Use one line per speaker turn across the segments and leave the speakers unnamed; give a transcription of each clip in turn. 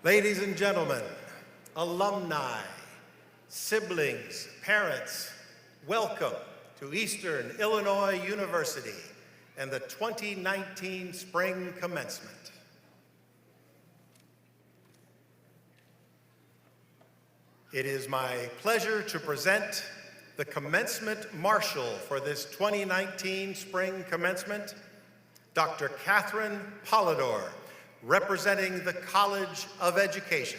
Ladies and gentlemen, alumni, siblings, parents, welcome to Eastern Illinois University and the 2019 Spring Commencement. It is my pleasure to present the Commencement Marshal for this 2019 Spring Commencement, Dr. Catherine Polidor, representing the College of Education.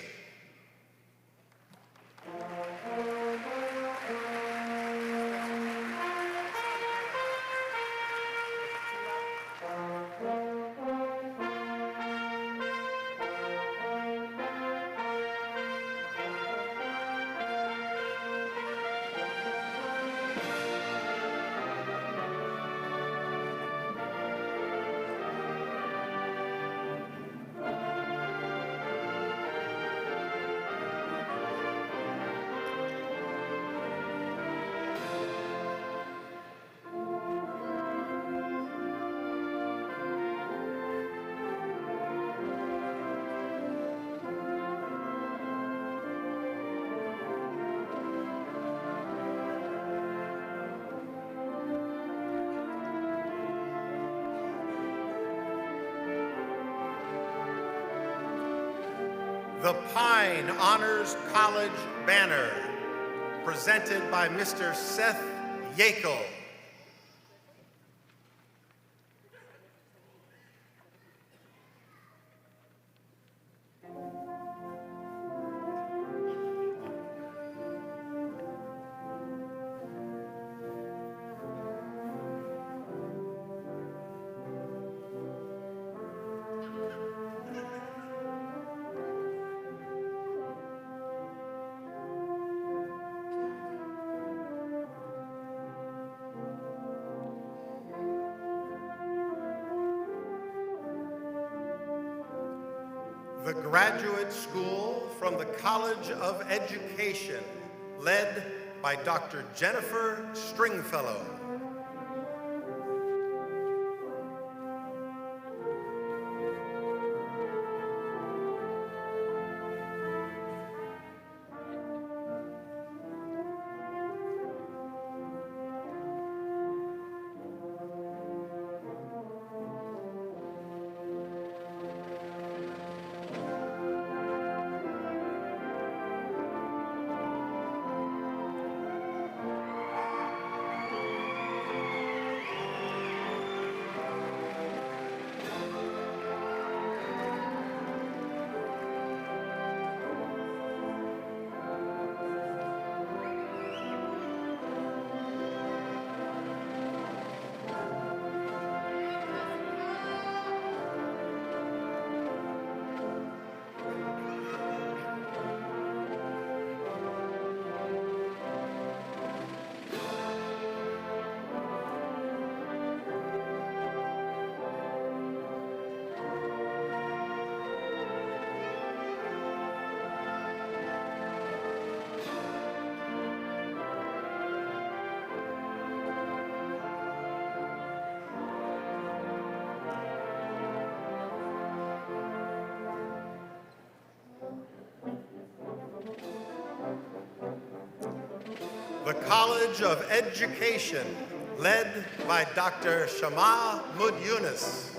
The Pine Honors College banner, presented by Mr. Seth Yackel. The graduate school from the College of Education, led by Dr. Jennifer Stringfellow. The College of Education, led by Dr. Shama Mud-Yunus.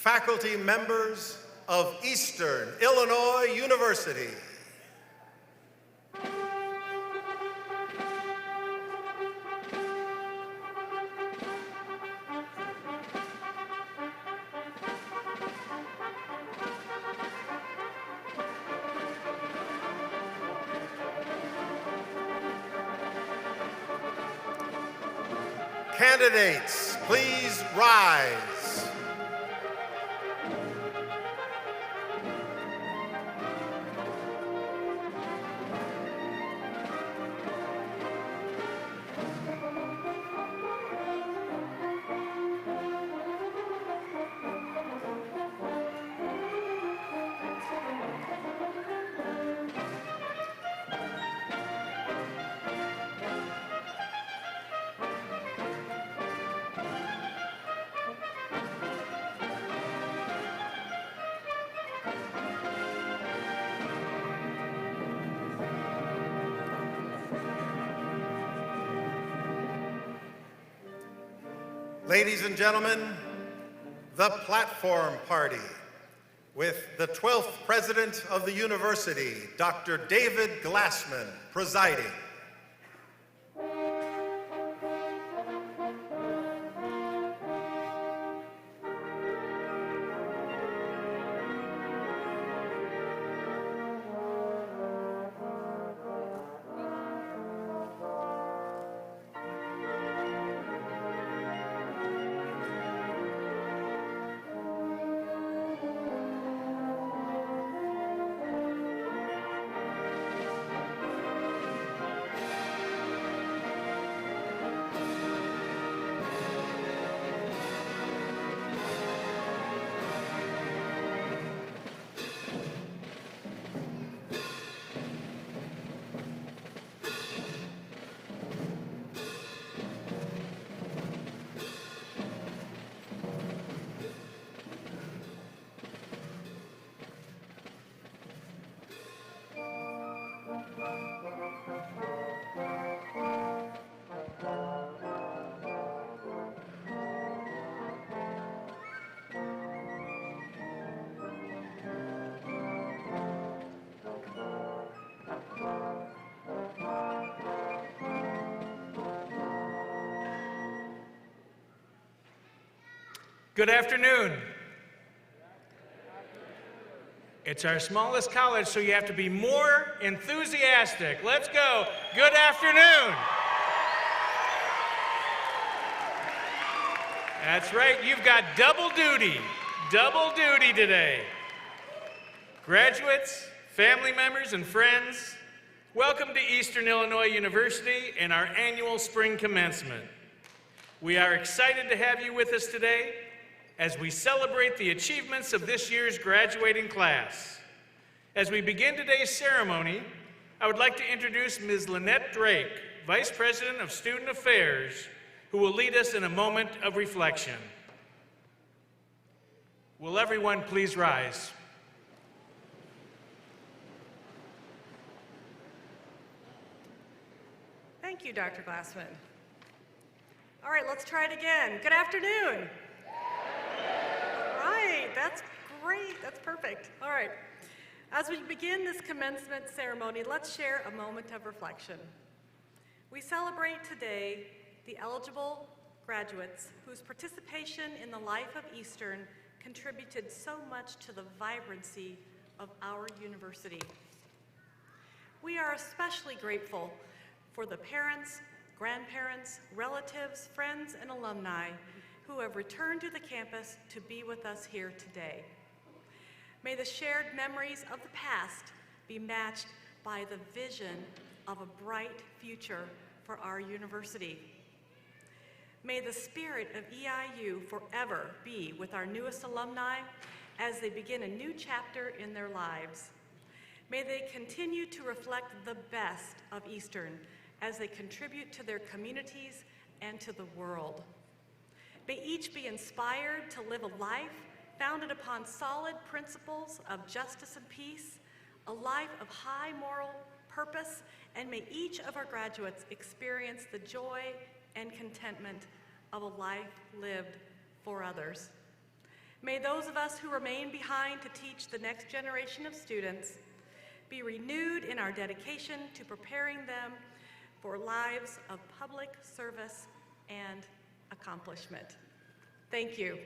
faculty members of Eastern Illinois University. Candidates, please rise. Ladies and gentlemen, the Platform Party, with the 12th President of the University, Dr. David Glassman, presiding.
Good afternoon. It's our smallest college, so you have to be more enthusiastic. Let's go. Good afternoon. That's right, you've got double duty today. Graduates, family members, and friends, welcome to Eastern Illinois University and our annual spring commencement. We are excited to have you with us today as we celebrate the achievements of this year's graduating class. As we begin today's ceremony, I would like to introduce Ms. Lynette Drake, Vice President of Student Affairs, who will lead us in a moment of reflection. Will everyone please rise?
Thank you, Dr. Glassman. All right, let's try it again. Good afternoon. All right, that's great. That's perfect. All right. As we begin this commencement ceremony, let's share a moment of reflection. We celebrate today the eligible graduates whose participation in the life of Eastern contributed so much to the vibrancy of our university. We are especially grateful for the parents, grandparents, relatives, friends, and alumni who have returned to the campus to be with us here today. May the shared memories of the past be matched by the vision of a bright future for our university. May the spirit of EIU forever be with our newest alumni as they begin a new chapter in their lives. May they continue to reflect the best of Eastern as they contribute to their communities and to the world. May each be inspired to live a life founded upon solid principles of justice and peace, a life of high moral purpose, and may each of our graduates experience the joy and contentment of a life lived for others. May those of us who remain behind to teach the next generation of students be renewed in our dedication to preparing them for lives of public service and accomplishment. Thank you.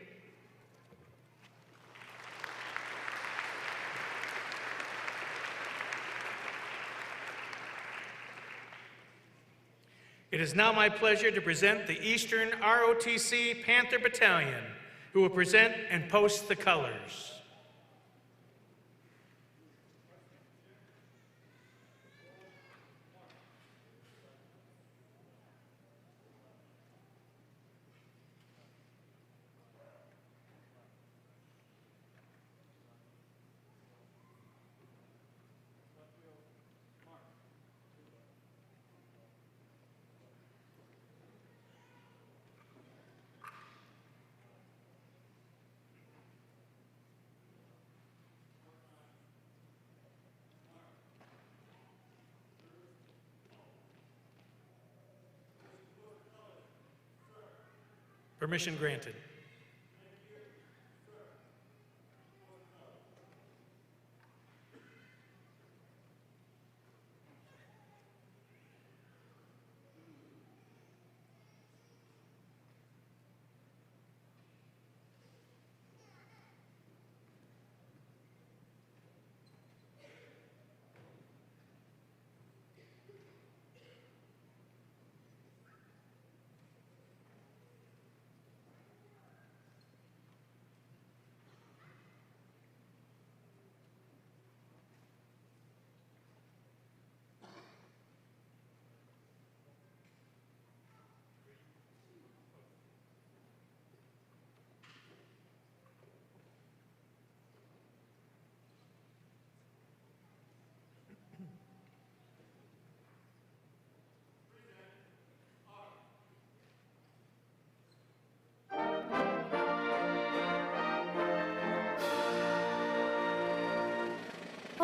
It is now my pleasure to present the Eastern ROTC Panther Battalion, who will present and post the colors. Permission granted.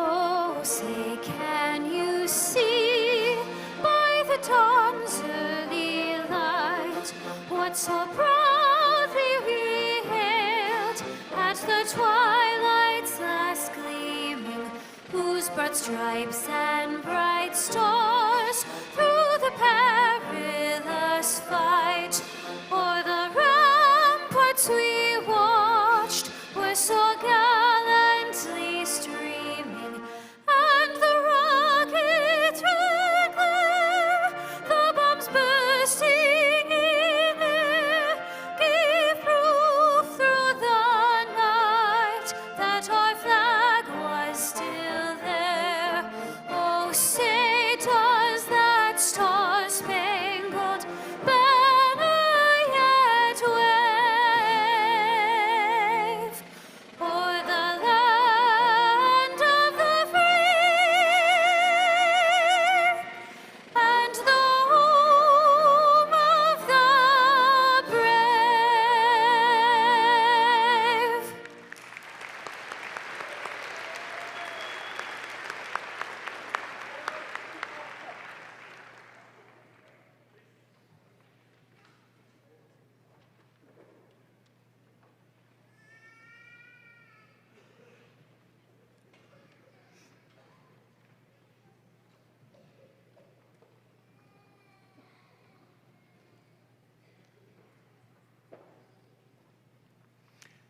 Oh, say, can you see by the dawn's early light what so proudly we hailed at the twilight's last gleaming, whose broad stripes and bright stars through the perilous fight o'er the ramparts we watched were so gallantly streaming, and the rockets red glare, the bombs bursting in air, gave proof through the night that our flag was still there. Oh, say, does that star-spangled banner yet wave o'er the land of the free and the home of the brave?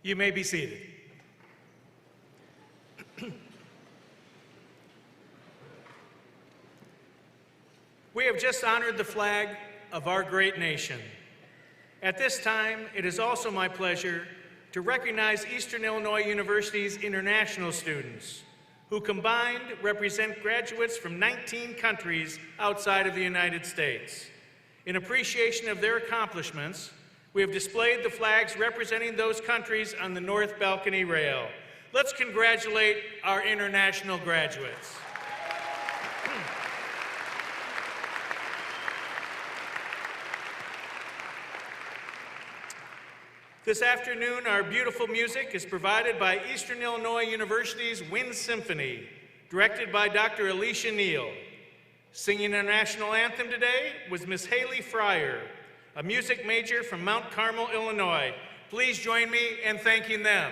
You may be seated. We have just honored the flag of our great nation. At this time, it is also my pleasure to recognize Eastern Illinois University's international students, who combined represent graduates from 19 countries outside of the United States. In appreciation of their accomplishments, we have displayed the flags representing those countries on the north balcony rail. Let's congratulate our international graduates. This afternoon, our beautiful music is provided by Eastern Illinois University's Wind Symphony, directed by Dr. Alicia Neal. Singing our national anthem today was Miss Haley Fryer, a music major from Mount Carmel, Illinois. Please join me in thanking them.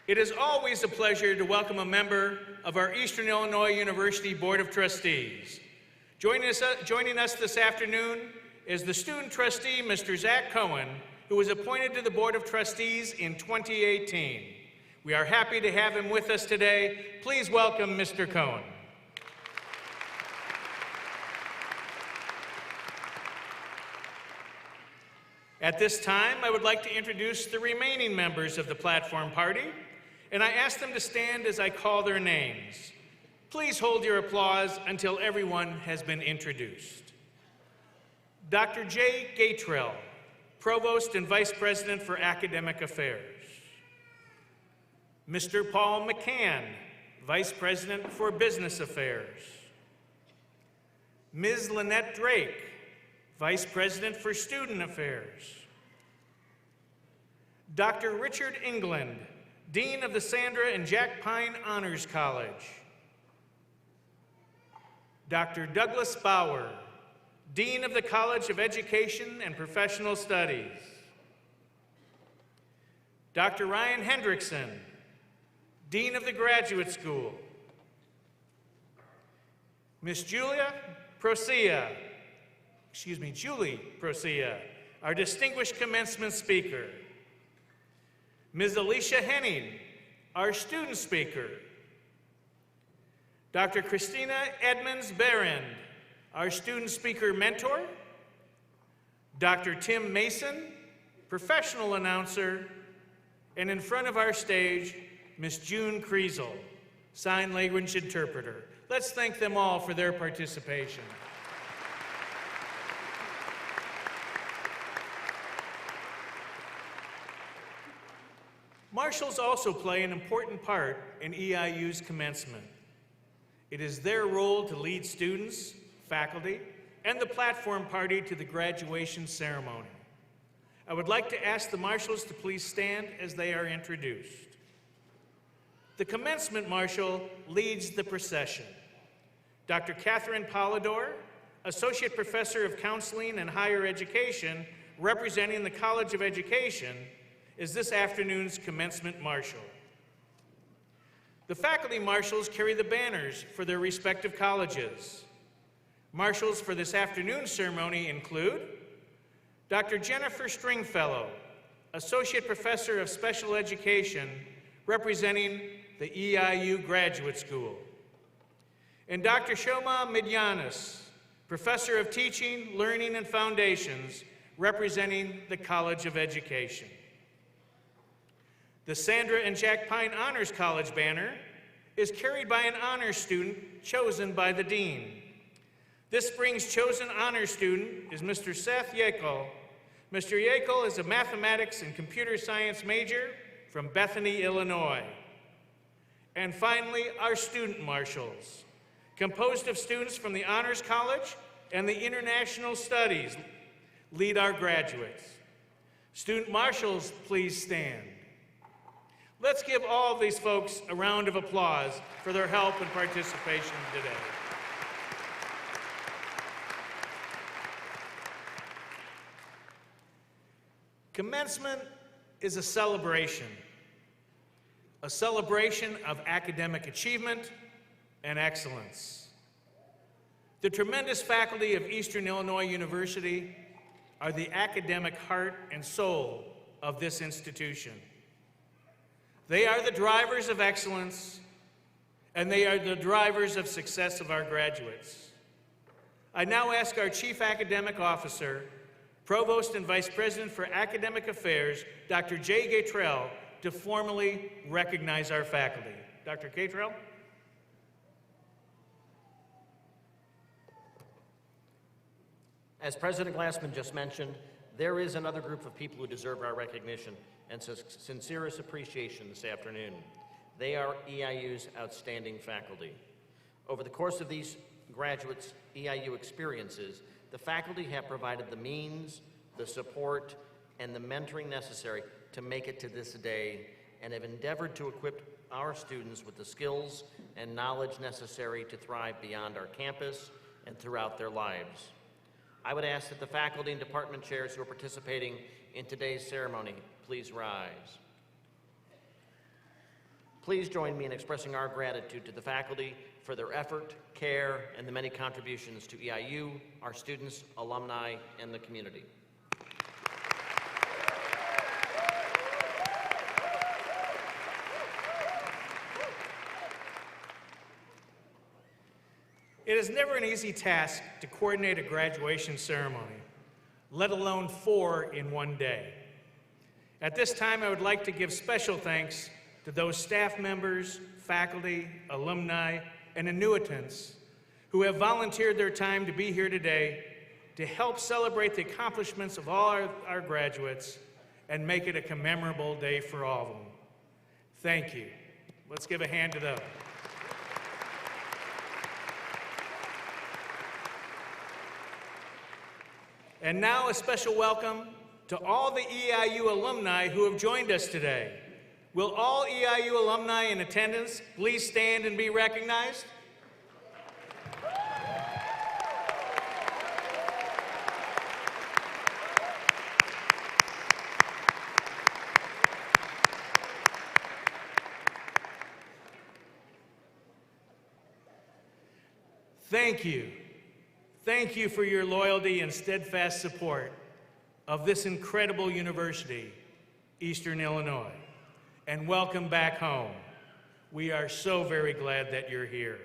It is always a pleasure to welcome a member of our Eastern Illinois University Board of Trustees. Joining us this afternoon is the student trustee, Mr. Zach Cohen, who was appointed to the Board of Trustees in 2018. We are happy to have him with us today. Please welcome Mr. Cohen. At this time, I would like to introduce the remaining members of the platform party, and I ask them to stand as I call their names. Please hold your applause until everyone has been introduced. Dr. Jay Gatrell, Provost and Vice President for Academic Affairs. Mr. Paul McCann, Vice President for Business Affairs. Ms. Lynette Drake, Vice President for Student Affairs. Dr. Richard England, Dean of the Sandra and Jack Pine Honors College. Dr. Douglas Bauer, Dean of the College of Education and Professional Studies. Dr. Ryan Hendrickson, Dean of the Graduate School. Ms. Julie Procia, our distinguished commencement speaker. Ms. Alicia Henning, our student speaker. Dr. Christina Edmonds-Berend, our student speaker mentor. Dr. Tim Mason, professional announcer. And in front of our stage, Ms. June Kriesel, sign language interpreter. Let's thank them all for their participation. Marshals also play an important part in EIU's commencement. It is their role to lead students, faculty, and the platform party to the graduation ceremony. I would like to ask the marshals to please stand as they are introduced. The commencement marshal leads the procession. Dr. Catherine Polidor, Associate Professor of Counseling and Higher Education, representing the College of Education, is this afternoon's commencement marshal. The faculty marshals carry the banners for their respective colleges. Marshals for this afternoon's ceremony include Dr. Jennifer Stringfellow, Associate Professor of Special Education, representing the EIU Graduate School, and Dr. Shoma Midyanis, Professor of Teaching, Learning, and Foundations, representing the College of Education. The Sandra and Jack Pine Honors College banner is carried by an honors student chosen by the dean. This spring's chosen honors student is Mr. Seth Yekel. Mr. Yekel is a mathematics and computer science major from Bethany, Illinois. And finally, our student marshals, composed of students from the Honors College and the International Studies, lead our graduates. Student marshals, please stand. Let's give all of these folks a round of applause for their help and participation today. Commencement is a celebration of academic achievement and excellence. The tremendous faculty of Eastern Illinois University are the academic heart and soul of this institution. They are the drivers of excellence, and they are the drivers of success of our graduates. I now ask our Chief Academic Officer, Provost and Vice President for Academic Affairs, Dr. Jay Gatrell, to formally recognize our faculty. Dr. Gatrell?
As President Glassman just mentioned, there is another group of people who deserve our recognition and sincerest appreciation this afternoon. They are EIU's outstanding faculty. Over the course of these graduates' EIU experiences, the faculty have provided the means, the support, and the mentoring necessary to make it to this day, and have endeavored to equip our students with the skills and knowledge necessary to thrive beyond our campus and throughout their lives. I would ask that the faculty and department chairs who are participating in today's ceremony please rise. Please join me in expressing our gratitude to the faculty for their effort, care, and the many contributions to EIU, our students, alumni, and the community.
It is never an easy task to coordinate a graduation ceremony, let alone 4 in one day. At this time, I would like to give special thanks to those staff members, faculty, alumni, and annuitants who have volunteered their time to be here today to help celebrate the accomplishments of all our graduates and make it a memorable day for all of them. Thank you. Let's give a hand to them. And now a special welcome to all the EIU alumni who have joined us today. Will all EIU alumni in attendance please stand and be recognized? Thank you. Thank you for your loyalty and steadfast support of this incredible university, Eastern Illinois, and welcome back home. We are so very glad that you're here.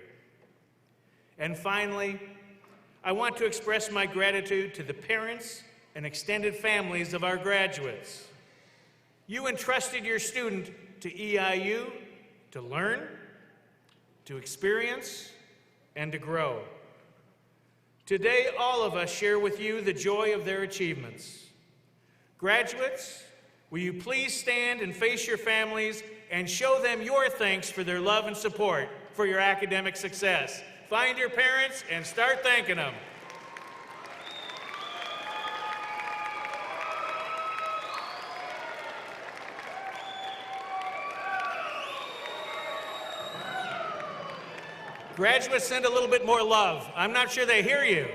And finally, I want to express my gratitude to the parents and extended families of our graduates. You entrusted your student to EIU to learn, to experience, and to grow. Today, all of us share with you the joy of their achievements. Graduates, will you please stand and face your families and show them your thanks for their love and support for your academic success. Find your parents and start thanking them. Graduates, send a little bit more love. I'm not sure they hear you.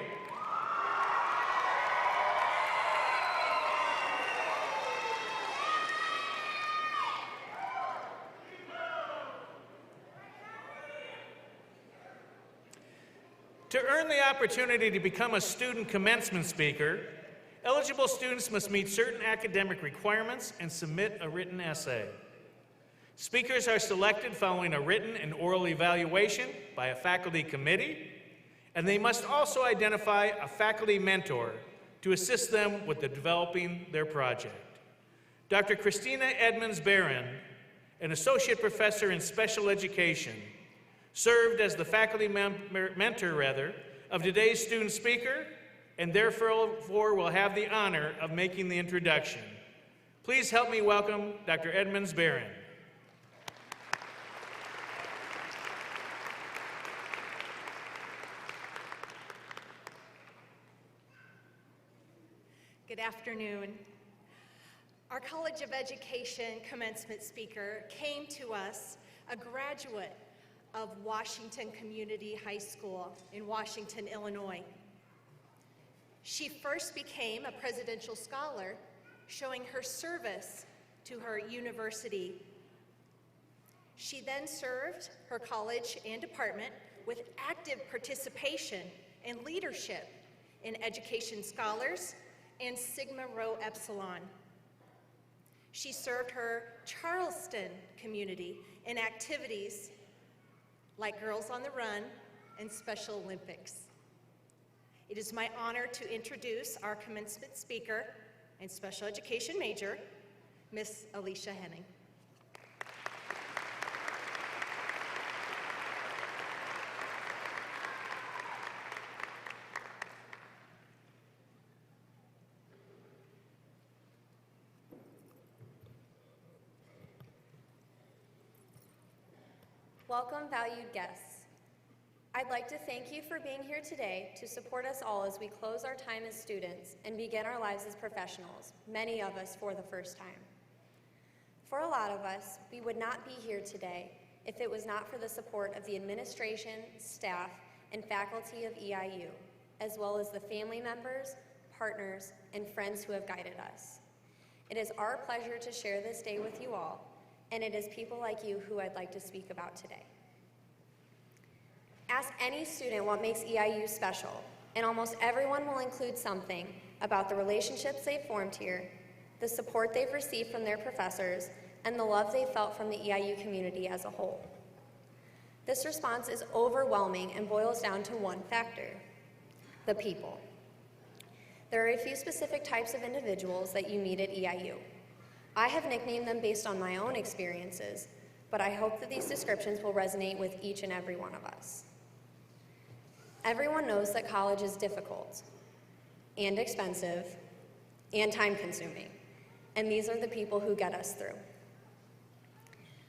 To earn the opportunity to become a student commencement speaker, eligible students must meet certain academic requirements and submit a written essay. Speakers are selected following a written and oral evaluation by a faculty committee, and they must also identify a faculty mentor to assist them with developing their project. Dr. Christina Edmonds-Barron, an associate professor in special education, served as the faculty mentor of today's student speaker, and therefore will have the honor of making the introduction. Please help me welcome Dr. Edmonds-Barron.
Good afternoon. Our College of Education commencement speaker came to us a graduate of Washington Community High School in Washington, Illinois. She first became a presidential scholar, showing her service to her university. She then served her college and department with active participation and leadership in Education Scholars and Sigma Rho Epsilon. She served her Charleston community in activities like Girls on the Run and Special Olympics. It is my honor to introduce our commencement speaker and special education major, Miss Alicia Henning.
Welcome, valued guests. I'd like to thank you for being here today to support us all as we close our time as students and begin our lives as professionals, many of us for the first time. For a lot of us, we would not be here today if it was not for the support of the administration, staff, and faculty of EIU, as well as the family members, partners, and friends who have guided us. It is our pleasure to share this day with you all, and it is people like you who I'd like to speak about today. Ask any student what makes EIU special, and almost everyone will include something about the relationships they've formed here, the support they've received from their professors, and the love they felt from the EIU community as a whole. This response is overwhelming and boils down to one factor: the people. There are a few specific types of individuals that you meet at EIU. I have nicknamed them based on my own experiences, but I hope that these descriptions will resonate with each and every one of us. Everyone knows that college is difficult and expensive and time-consuming, and these are the people who get us through.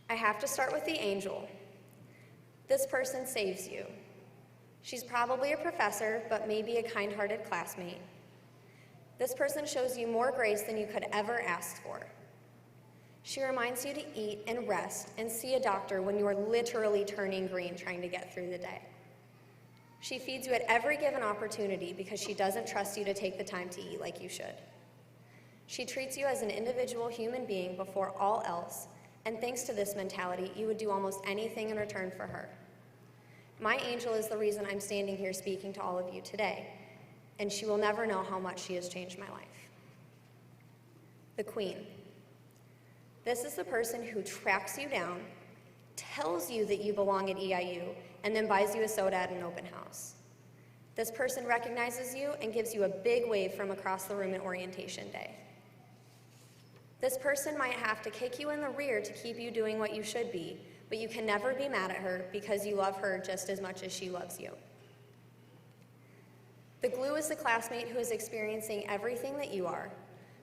I have to start with the angel. This person saves you. She's probably a professor, but maybe a kind-hearted classmate. This person shows you more grace than you could ever ask for. She reminds you to eat and rest and see a doctor when you are literally turning green trying to get through the day. She feeds you at every given opportunity because she doesn't trust you to take the time to eat like you should. She treats you as an individual human being before all else, and thanks to this mentality, you would do almost anything in return for her. My angel is the reason I'm standing here speaking to all of you today, and she will never know how much she has changed my life. The Queen. This is the person who tracks you down, tells you that you belong at EIU, and then buys you a soda at an open house. This person recognizes you and gives you a big wave from across the room at orientation day. This person might have to kick you in the rear to keep you doing what you should be, but you can never be mad at her because you love her just as much as she loves you. The glue is the classmate who is experiencing everything that you are,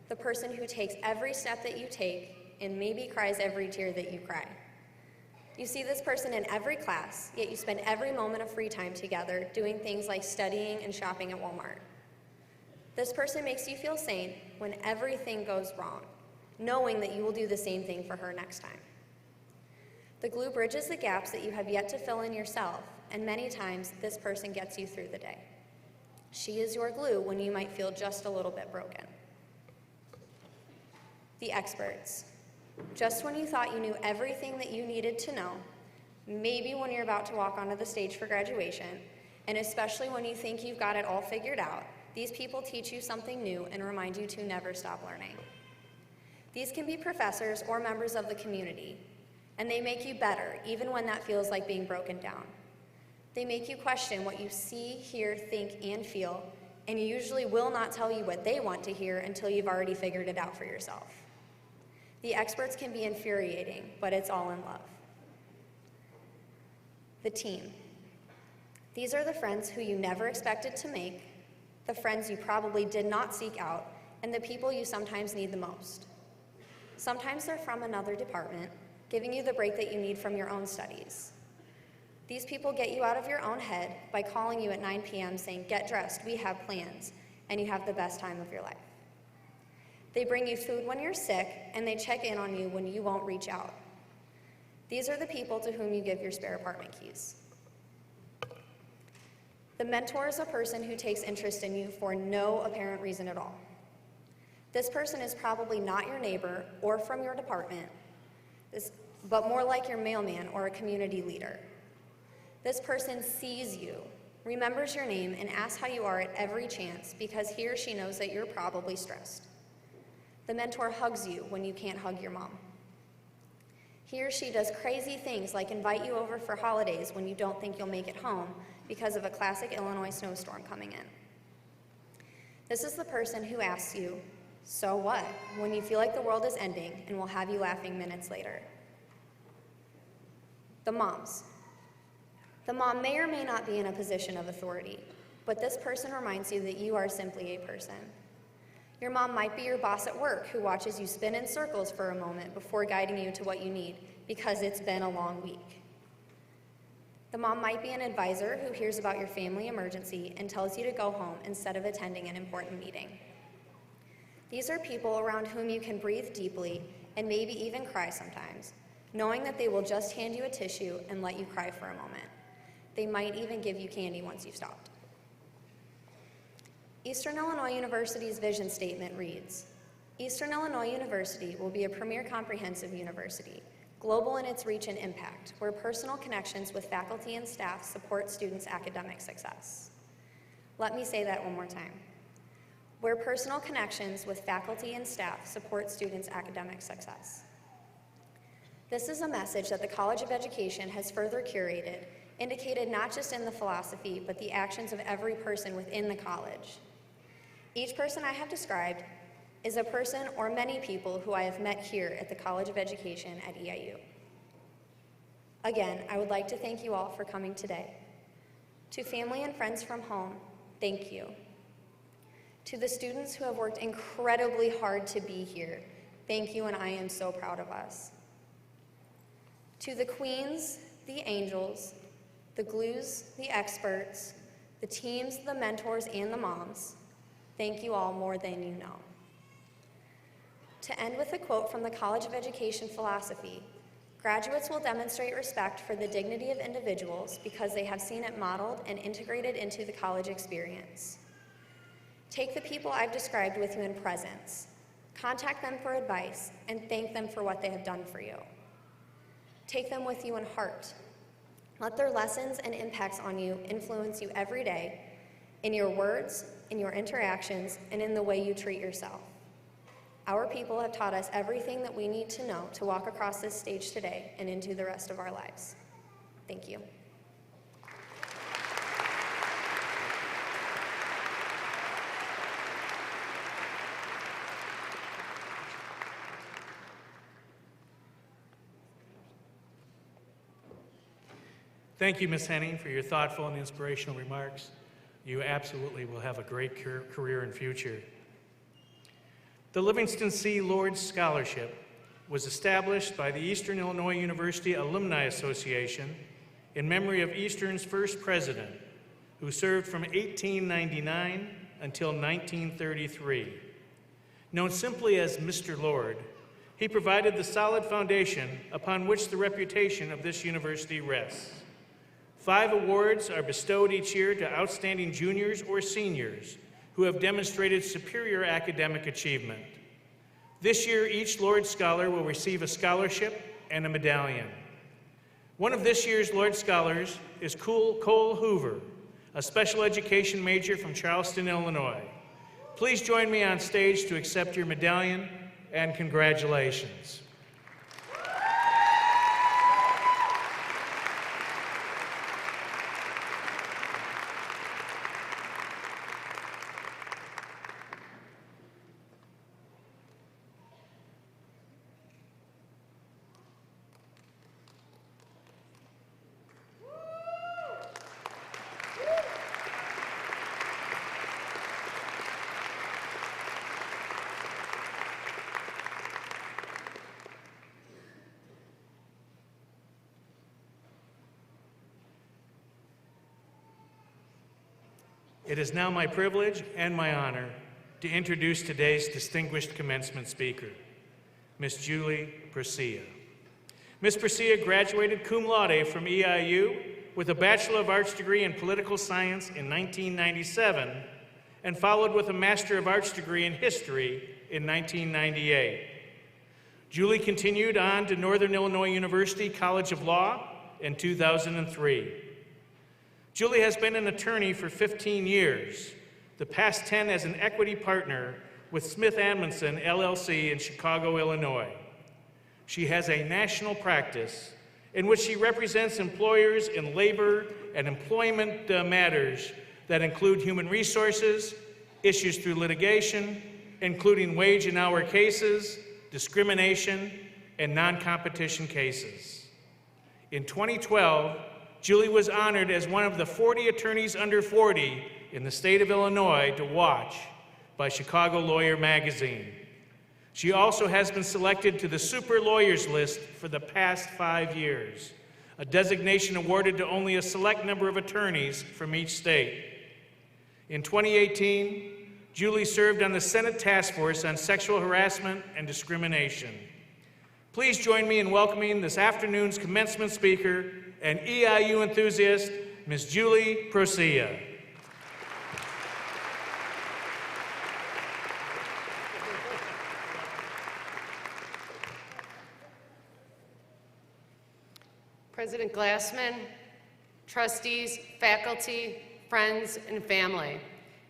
the person who takes every step that you take and maybe cries every tear that you cry. You see this person in every class, yet you spend every moment of free time together doing things like studying and shopping at Walmart. This person makes you feel sane when everything goes wrong, knowing that you will do the same thing for her next time. The glue bridges the gaps that you have yet to fill in yourself, and many times this person gets you through the day. She is your glue when you might feel just a little bit broken. The experts. Just when you thought you knew everything that you needed to know, maybe when you're about to walk onto the stage for graduation, and especially when you think you've got it all figured out, these people teach you something new and remind you to never stop learning. These can be professors or members of the community, and they make you better even when that feels like being broken down. They make you question what you see, hear, think, and feel, and usually will not tell you what they want to hear until you've already figured it out for yourself. The experts can be infuriating, but it's all in love. The team. These are the friends who you never expected to make, the friends you probably did not seek out, and the people you sometimes need the most. Sometimes they're from another department, giving you the break that you need from your own studies. These people get you out of your own head by calling you at 9 p.m. saying, "Get dressed, we have plans," and you have the best time of your life. They bring you food when you're sick, and they check in on you when you won't reach out. These are the people to whom you give your spare apartment keys. The mentor is a person who takes interest in you for no apparent reason at all. This person is probably not your neighbor or from your department, but more like your mailman or a community leader. This person sees you, remembers your name, and asks how you are at every chance because he or she knows that you're probably stressed. The mentor hugs you when you can't hug your mom. He or she does crazy things like invite you over for holidays when you don't think you'll make it home because of a classic Illinois snowstorm coming in. This is the person who asks you, "So what?" when you feel like the world is ending and will have you laughing minutes later. The moms. The mom may or may not be in a position of authority, but this person reminds you that you are simply a person. Your mom might be your boss at work who watches you spin in circles for a moment before guiding you to what you need because it's been a long week. The mom might be an advisor who hears about your family emergency and tells you to go home instead of attending an important meeting. These are people around whom you can breathe deeply and maybe even cry sometimes knowing that they will just hand you a tissue and let you cry for a moment. They might even give you candy once you've stopped. Eastern Illinois University's vision statement reads, Eastern Illinois University will be a premier comprehensive university, global in its reach and impact, where personal connections with faculty and staff support students' academic success. Let me say that one more time. Where personal connections with faculty and staff support students' academic success. This is a message that the College of Education has further curated, indicated not just in the philosophy, but the actions of every person within the college. Each person I have described is a person or many people who I have met here at the College of Education at EIU. Again, I would like to thank you all for coming today. To family and friends from home, thank you. To the students who have worked incredibly hard to be here, thank you, and I am so proud of us. To the queens, the angels, the glues, the experts, the teams, the mentors, and the moms, thank you all more than you know. To end with a quote from the College of Education philosophy, graduates will demonstrate respect for the dignity of individuals because they have seen it modeled and integrated into the college experience. Take the people I've described with you in presence, contact them for advice, and thank them for what they have done for you. Take them with you in heart. Let their lessons and impacts on you influence you every day, in your words, in your interactions, and in the way you treat yourself. Our people have taught us everything that we need to know to walk across this stage today and into the rest of our lives. Thank you.
Thank you, Ms. Henning, for your thoughtful and inspirational remarks. You absolutely will have a great career and future. The Livingston C. Lord Scholarship was established by the Eastern Illinois University Alumni Association in memory of Eastern's first president, who served from 1899 until 1933. Known simply as Mr. Lord, he provided the solid foundation upon which the reputation of this university rests. 5 awards are bestowed each year to outstanding juniors or seniors who have demonstrated superior academic achievement. This year, each Lord Scholar will receive a scholarship and a medallion. One of this year's Lord Scholars is Cole Hoover, a special education major from Charleston, Illinois. Please join me on stage to accept your medallion, and congratulations. It is now my privilege and my honor to introduce today's distinguished commencement speaker, Ms. Julie Persia. Ms. Persia graduated cum laude from EIU with a Bachelor of Arts degree in Political Science in 1997 and followed with a Master of Arts degree in History in 1998. Julie continued on to Northern Illinois University College of Law in 2003. Julie has been an attorney for 15 years, the past 10 as an equity partner with Smith Amundsen LLC in Chicago, Illinois. She has a national practice in which she represents employers in labor and employment matters that include human resources, issues through litigation, including wage and hour cases, discrimination, and non-competition cases. In 2012, Julie was honored as one of the 40 attorneys under 40 in the state of Illinois to watch by Chicago Lawyer magazine. She also has been selected to the Super Lawyers list for the past 5 years, a designation awarded to only a select number of attorneys from each state. In 2018, Julie served on the Senate Task Force on Sexual Harassment and Discrimination. Please join me in welcoming this afternoon's commencement speaker and EIU enthusiast, Ms. Julie Procia.
President Glassman, trustees, faculty, friends, and family,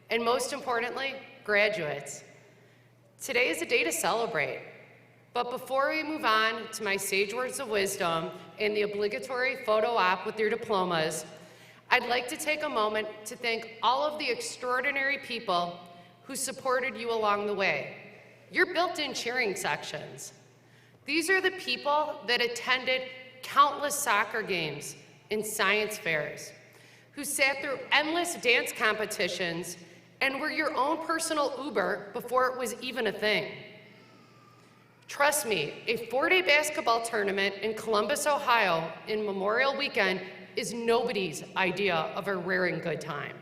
and most importantly, graduates. Today is a day to celebrate, but before we move on to my sage words of wisdom and the obligatory photo op with your diplomas, I'd like to take a moment to thank all of the extraordinary people who supported you along the way. Your built-in cheering sections. These are the people that attended countless soccer games and science fairs, who sat through endless dance competitions and were your own personal Uber before it was even a thing. Trust me, a 4-day basketball tournament in Columbus, Ohio in Memorial Weekend is nobody's idea of a rare and good time.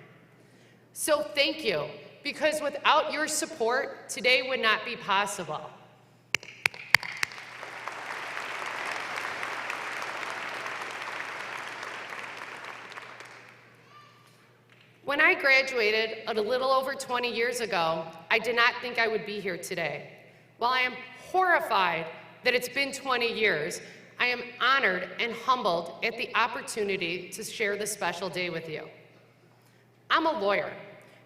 So thank you, because without your support, today would not be possible. When I graduated a little over 20 years ago, I did not think I would be here today. While I am horrified that it's been 20 years, I am honored and humbled at the opportunity to share this special day with you. I'm a lawyer,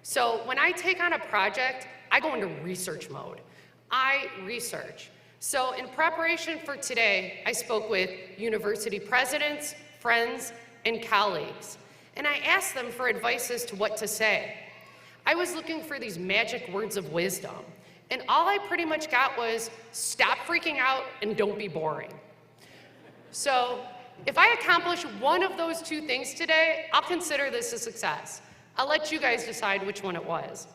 so when I take on a project, I go into research mode. I research. So in preparation for today, I spoke with university presidents, friends, and colleagues, and I asked them for advice as to what to say. I was looking for these magic words of wisdom, and all I pretty much got was, stop freaking out and don't be boring. So if I accomplish one of those two things today, I'll consider this a success. I'll let you guys decide which one it was.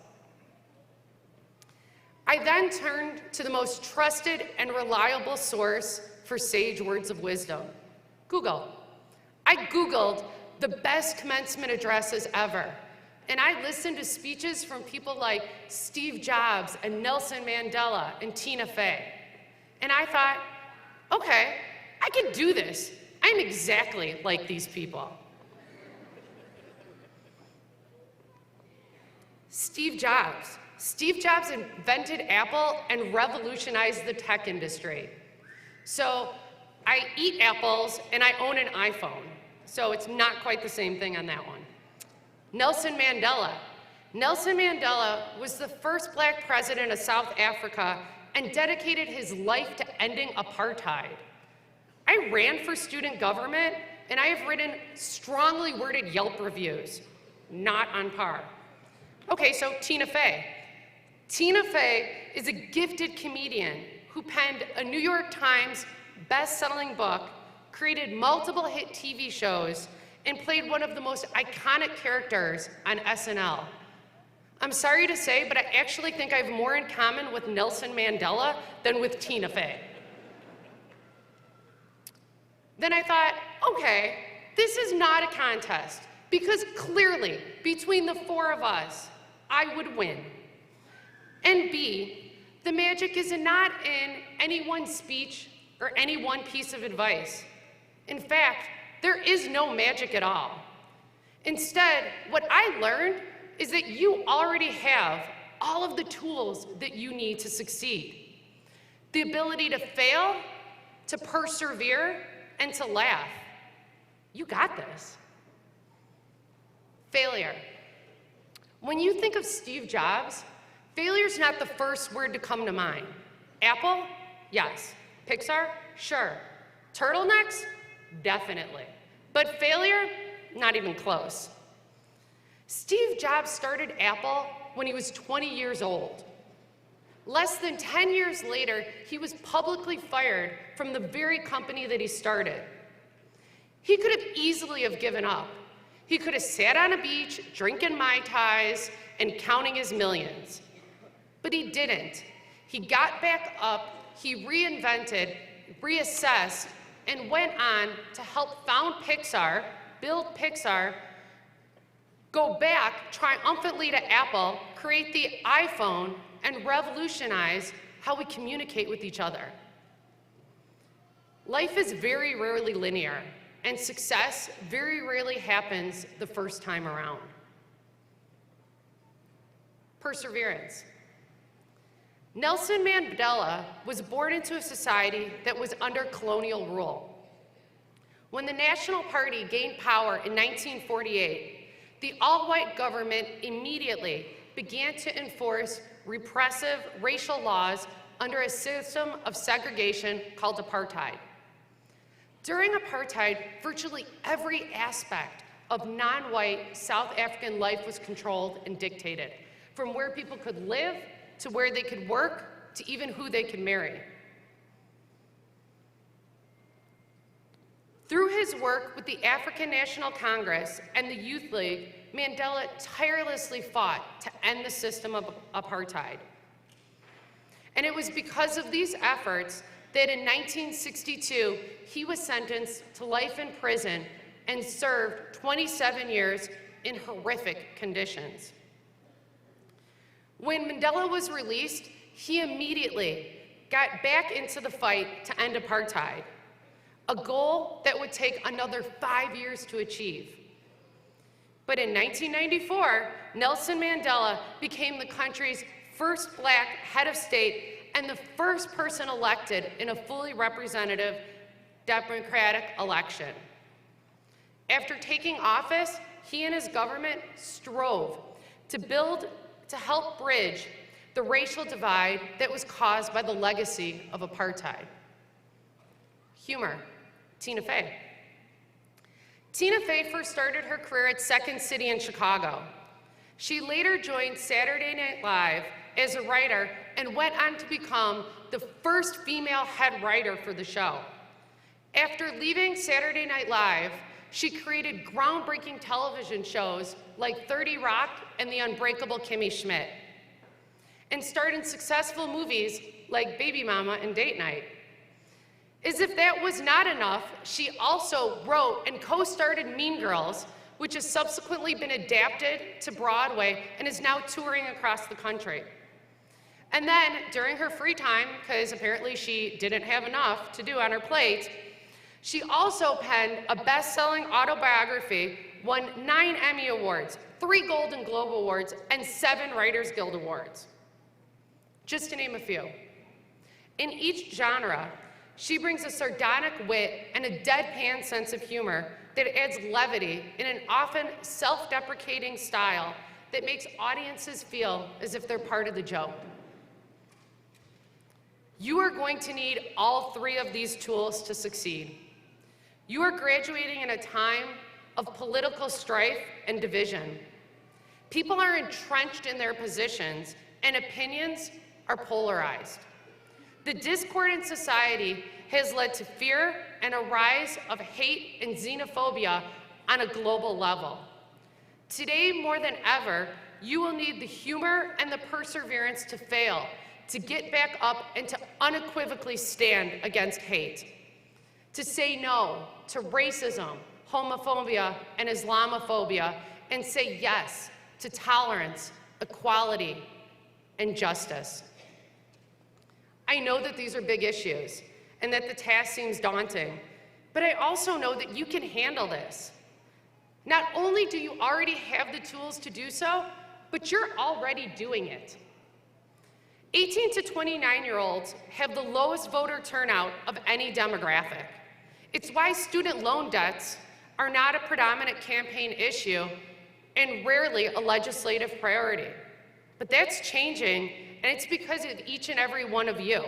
I then turned to the most trusted and reliable source for sage words of wisdom, Google. I Googled the best commencement addresses ever, and I listened to speeches from people like Steve Jobs and Nelson Mandela and Tina Fey. And I thought, okay, I can do this. I'm exactly like these people. Steve Jobs. Steve Jobs invented Apple and revolutionized the tech industry. So I eat apples and I own an iPhone. So it's not quite the same thing on that one. Nelson Mandela. Nelson Mandela was the first black president of South Africa and dedicated his life to ending apartheid. I ran for student government, and I have written strongly worded Yelp reviews, not on par. Okay, so Tina Fey. Tina Fey is a gifted comedian who penned a New York Times best-selling book, created multiple hit TV shows, and played one of the most iconic characters on SNL. I'm sorry to say, but I actually think I have more in common with Nelson Mandela than with Tina Fey. Then I thought, okay, this is not a contest, because clearly, between the four of us, I would win. And B, the magic is not in any one speech or any one piece of advice. In fact, there is no magic at all. Instead, what I learned is that you already have all of the tools that you need to succeed. The ability to fail, to persevere, and to laugh. You got this. Failure. When you think of Steve Jobs, failure's not the first word to come to mind. Apple? Yes. Pixar? Sure. Turtlenecks? Definitely. But failure? Not even close. Steve Jobs started Apple when he was 20 years old. Less than 10 years later, he was publicly fired from the very company that he started. He could have easily have given up. He could have sat on a beach, drinking Mai Tais, and counting his millions. But he didn't. He got back up, he reinvented, reassessed, and went on to help found Pixar, build Pixar, go back triumphantly to Apple, create the iPhone, and revolutionize how we communicate with each other. Life is very rarely linear, and success very rarely happens the first time around. Perseverance. Nelson Mandela was born into a society that was under colonial rule. When the National Party gained power in 1948, the all-white government immediately began to enforce repressive racial laws under a system of segregation called apartheid. During apartheid, virtually every aspect of non-white South African life was controlled and dictated, from where people could live, to where they could work, to even who they could marry. Through his work with the African National Congress and the Youth League, Mandela tirelessly fought to end the system of apartheid. And it was because of these efforts that in 1962, he was sentenced to life in prison and served 27 years in horrific conditions. When Mandela was released, he immediately got back into the fight to end apartheid, a goal that would take another 5 years to achieve. But in 1994, Nelson Mandela became the country's first black head of state and the first person elected in a fully representative democratic election. After taking office, he and his government strove to help bridge the racial divide that was caused by the legacy of apartheid. Humor. Tina Fey. Tina Fey first started her career at Second City in Chicago. She later joined Saturday Night Live as a writer and went on to become the first female head writer for the show. After leaving Saturday Night Live, she created groundbreaking television shows like 30 Rock and The Unbreakable Kimmy Schmidt, and starred in successful movies like Baby Mama and Date Night. As if that was not enough, she also wrote and co-starred in Mean Girls, which has subsequently been adapted to Broadway and is now touring across the country. And then, during her free time, because apparently she didn't have enough to do on her plate, she also penned a best-selling autobiography, won 9 Emmy Awards, 3 Golden Globe Awards, and 7 Writers Guild Awards, just to name a few. In each genre, she brings a sardonic wit and a deadpan sense of humor that adds levity in an often self-deprecating style that makes audiences feel as if they're part of the joke. You are going to need all 3 of these tools to succeed. You are graduating in a time of political strife and division. People are entrenched in their positions, and opinions are polarized. The discord in society has led to fear and a rise of hate and xenophobia on a global level. Today, more than ever, you will need the humor and the perseverance to fail, to get back up and to unequivocally stand against hate, to say no to racism, homophobia, and Islamophobia, and say yes to tolerance, equality, and justice. I know that these are big issues and that the task seems daunting, but I also know that you can handle this. Not only do you already have the tools to do so, but you're already doing it. 18 to 29-year-olds have the lowest voter turnout of any demographic. It's why student loan debts are not a predominant campaign issue and rarely a legislative priority. But that's changing, and it's because of each and every one of you.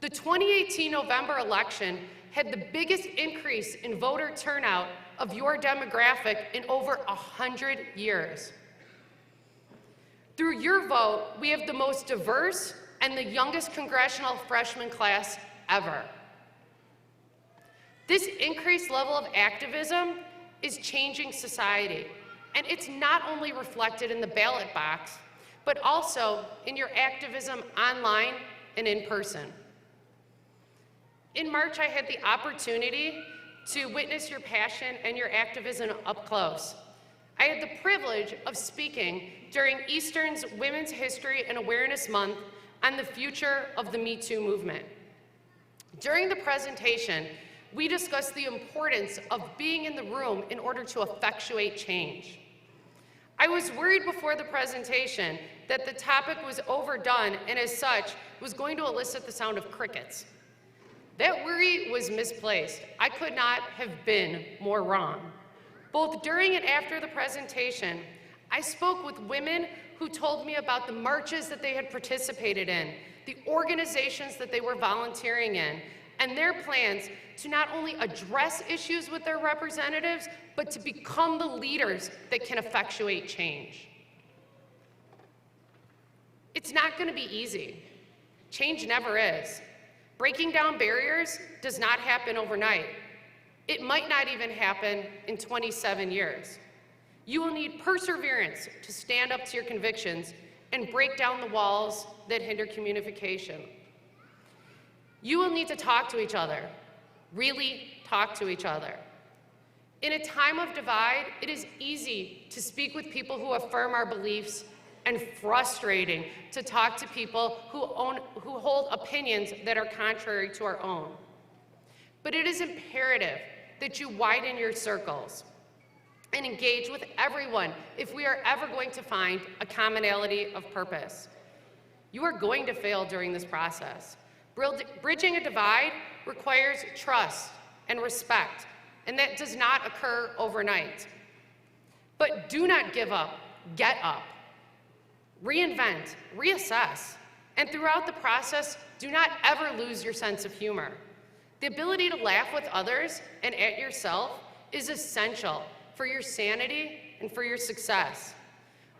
The 2018 November election had the biggest increase in voter turnout of your demographic in over 100 years. Through your vote, we have the most diverse and the youngest congressional freshman class ever. This increased level of activism is changing society, and it's not only reflected in the ballot box, but also in your activism online and in person. In March, I had the opportunity to witness your passion and your activism up close. I had the privilege of speaking during Eastern's Women's History and Awareness Month on the future of the Me Too movement. During the presentation, we discussed the importance of being in the room in order to effectuate change. I was worried before the presentation that the topic was overdone and as such was going to elicit the sound of crickets. That worry was misplaced. I could not have been more wrong. Both during and after the presentation, I spoke with women who told me about the marches that they had participated in, the organizations that they were volunteering in, and their plans to not only address issues with their representatives, but to become the leaders that can effectuate change. It's not going to be easy. Change never is. Breaking down barriers does not happen overnight. It might not even happen in 27 years. You will need perseverance to stand up to your convictions and break down the walls that hinder communication. You will need to talk to each other, really talk to each other. In a time of divide, it is easy to speak with people who affirm our beliefs and frustrating to talk to people who hold opinions that are contrary to our own. But it is imperative that you widen your circles and engage with everyone if we are ever going to find a commonality of purpose. You are going to fail during this process. Bridging a divide requires trust and respect, and that does not occur overnight. But do not give up, get up. Reinvent, reassess, and throughout the process, do not ever lose your sense of humor. The ability to laugh with others and at yourself is essential for your sanity and for your success.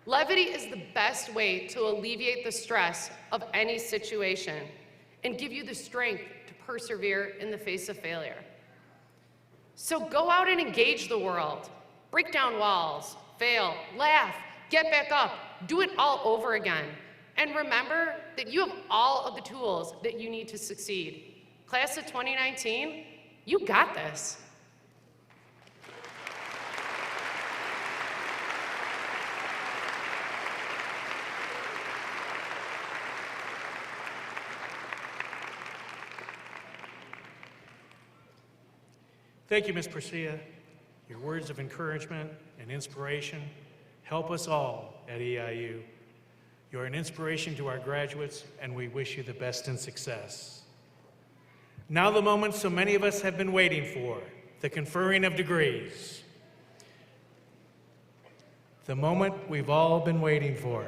Levity is the best way to alleviate the stress of any situation and give you the strength to persevere in the face of failure. So go out and engage the world. Break down walls, fail, laugh, get back up, do it all over again. And remember that you have all of the tools that you need to succeed. Class of 2019, you got this.
Thank you, Ms. Persia. Your words of encouragement and inspiration help us all at EIU. You're an inspiration to our graduates, and we wish you the best in success. Now the moment so many of us have been waiting for, the conferring of degrees. The moment we've all been waiting for,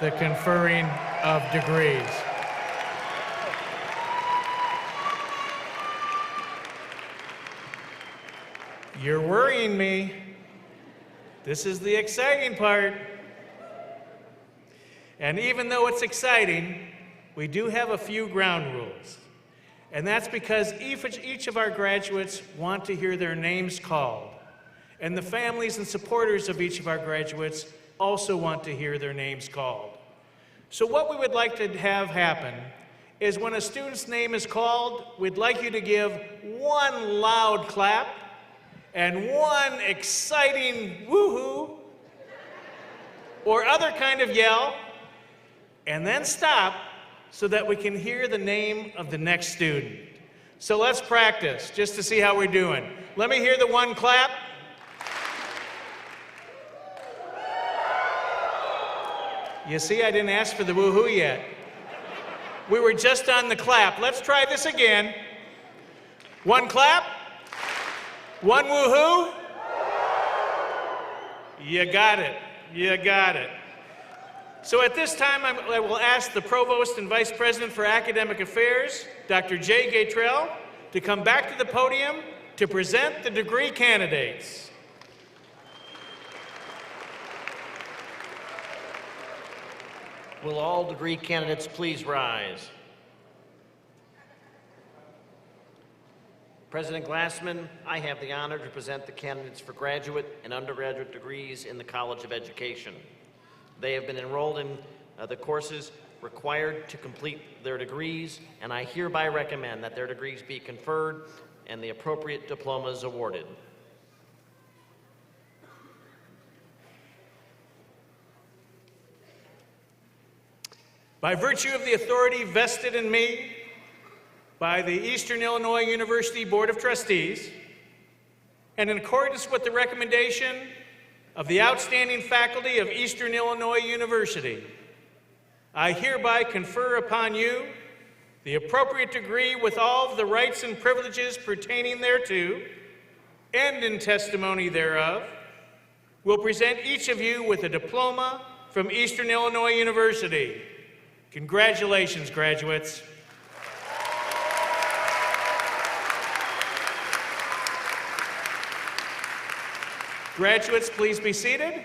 the conferring of degrees. You're worrying me. This is the exciting part. And even though it's exciting, we do have a few ground rules. And that's because each of our graduates want to hear their names called. And the families and supporters of each of our graduates also want to hear their names called. So what we would like to have happen is when a student's name is called, we'd like you to give one loud clap and one exciting woohoo or other kind of yell, and then stop so that we can hear the name of the next student. So let's practice just to see how we're doing. Let me hear the one clap. You see, I didn't ask for the woohoo yet. We were just on the clap. Let's try this again. One clap. One woohoo? You got it. You got it. So at this time, I will ask the Provost and Vice President for Academic Affairs, Dr. Jay Gatrell, to come back to the podium to present the degree candidates.
Will all degree candidates please rise? President Glassman, I have the honor to present the candidates for graduate and undergraduate degrees in the College of Education. They have been enrolled in the courses required to complete their degrees, and I hereby recommend that their degrees be conferred and the appropriate diplomas awarded.
By virtue of the authority vested in me by the Eastern Illinois University Board of Trustees, and in accordance with the recommendation of the outstanding faculty of Eastern Illinois University, I hereby confer upon you the appropriate degree with all of the rights and privileges pertaining thereto, and in testimony thereof, will present each of you with a diploma from Eastern Illinois University. Congratulations, graduates. Graduates, please be seated.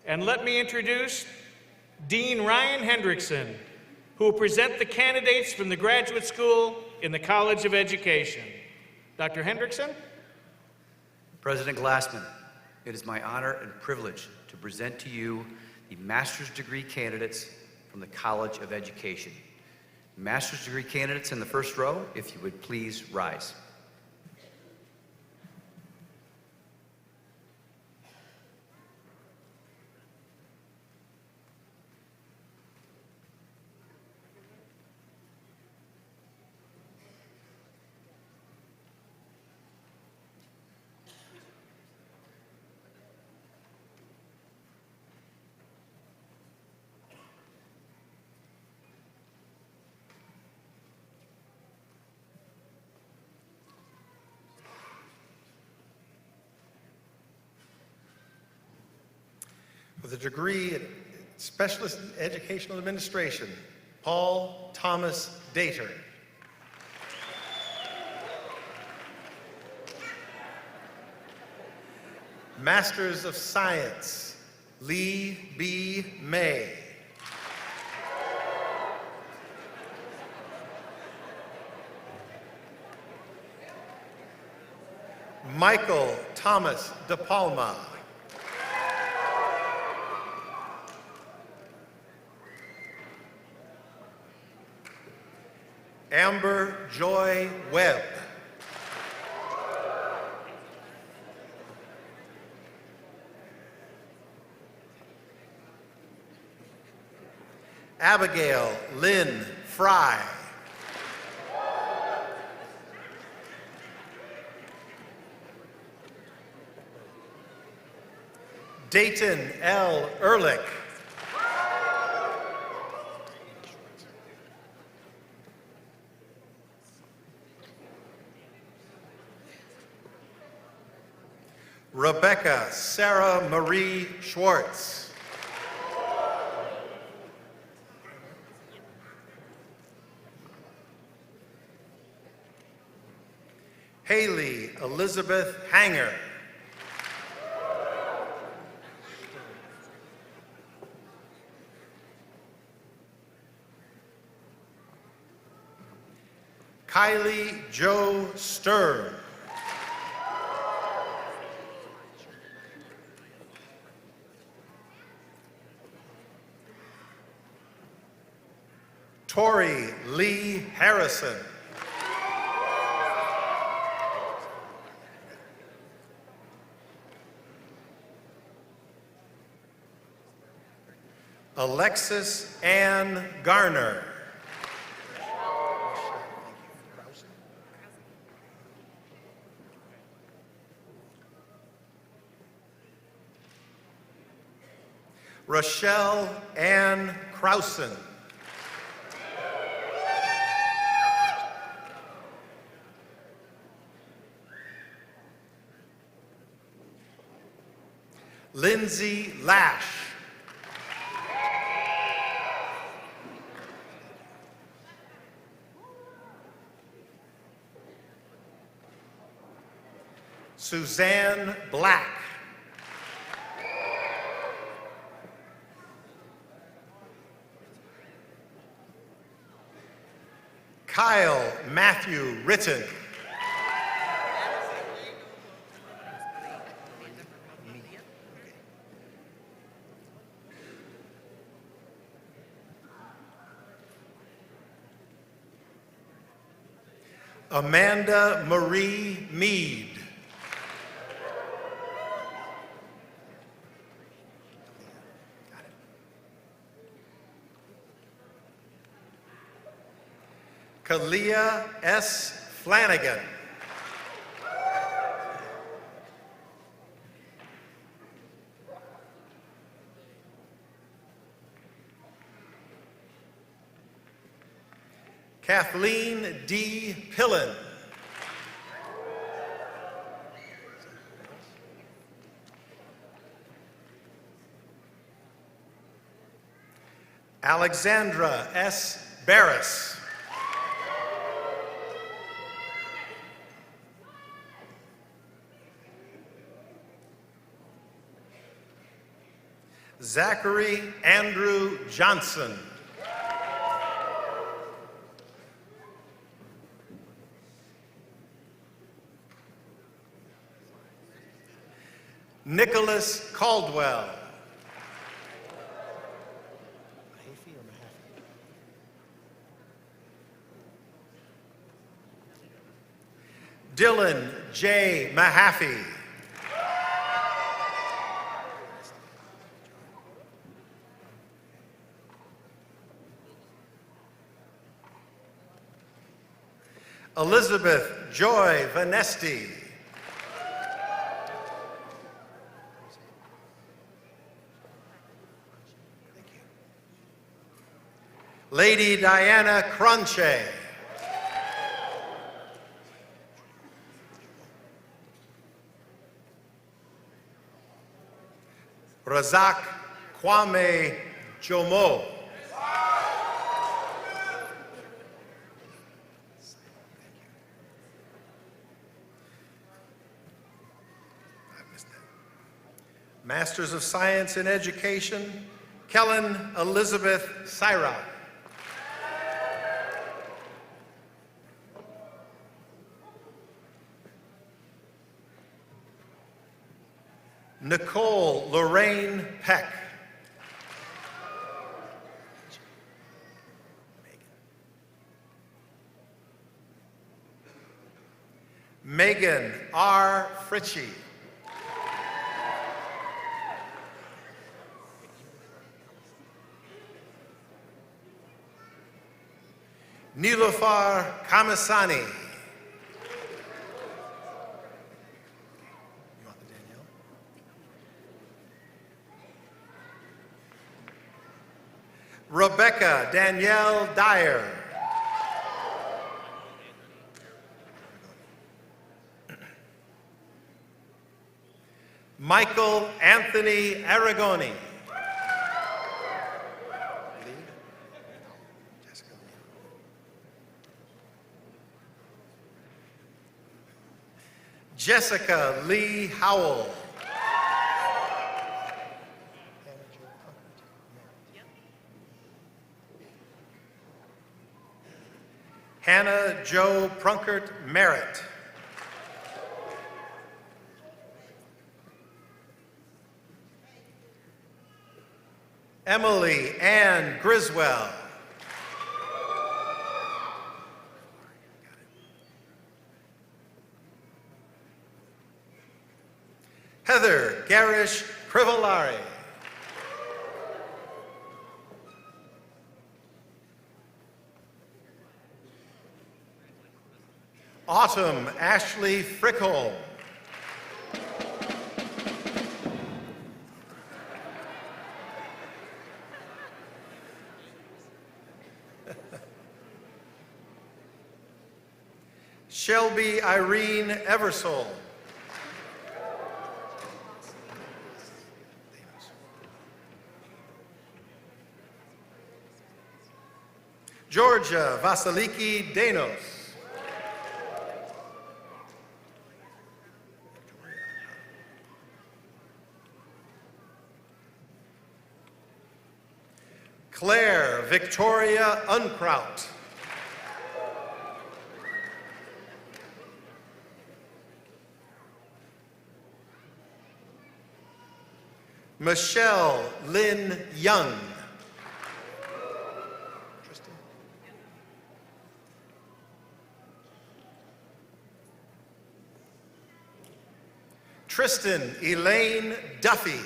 And let me introduce Dean Ryan Hendrickson, who will present the candidates from the graduate school in the College of Education. Dr. Hendrickson?
President Glassman, it is my honor and privilege to present to you the master's degree candidates from the College of Education. Master's degree candidates in the first row, if you would please rise.
With a degree in Specialist in Educational Administration, Paul Thomas Dater. Masters of Science, Lee B. May. Michael Thomas De Palma. Amber Joy Webb. Abigail Lynn Fry. Dayton L. Ehrlich. Rebecca Sarah Marie Schwartz. Haley Elizabeth Hanger. Kylie Jo Stern. Tori Lee Harrison. Alexis Ann Garner. Rochelle Ann Krausen. Lindsay Lash. Suzanne Black. Kyle Matthew Ritten. Amanda Marie Mead. Kalia S. Flanagan. Kathleen D. Pillen. Alexandra S. Barris. Zachary Andrew Johnson. Nicholas Caldwell. Dylan J. Mahaffey. Elizabeth Joy Vanesti. Lady Diana Cronche. Razak Kwame Jomo. Masters of Science in Education, Kellen Elizabeth Syra. Nicole Lorraine Peck. Megan R. Fritchie. Nilofar Kamasani. Rebecca Danielle Dyer. Michael Anthony Aragoni. Jessica Lee Howell. Hannah Jo Prunkert Merritt. Emily Ann Griswell. Heather Garish Crivellari. Autumn Ashley Frickholm. Shelby Irene Eversole. Georgia Vasiliki Danos. Claire Victoria Unkraut. Michelle Lynn Young. Tristan Elaine Duffy.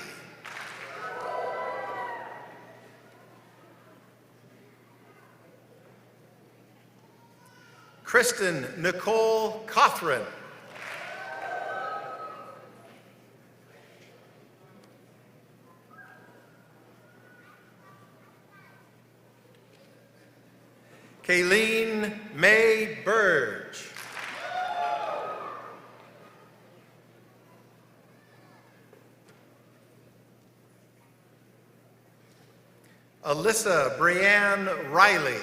Kristen Nicole Cothran. Kayleen May Burge. Alyssa Brianne Riley.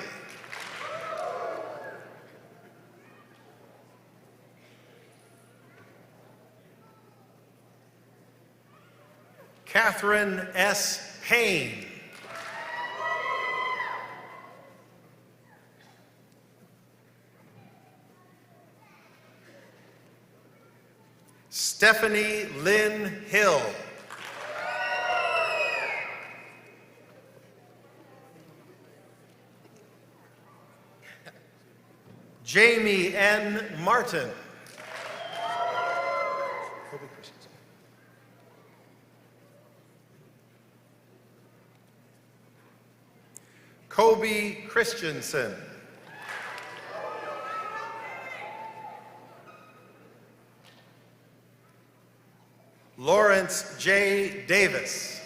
Catherine S. Payne. Stephanie Lynn Hill. Jamie N. Martin. Kobe Christensen. Lawrence J. Davis.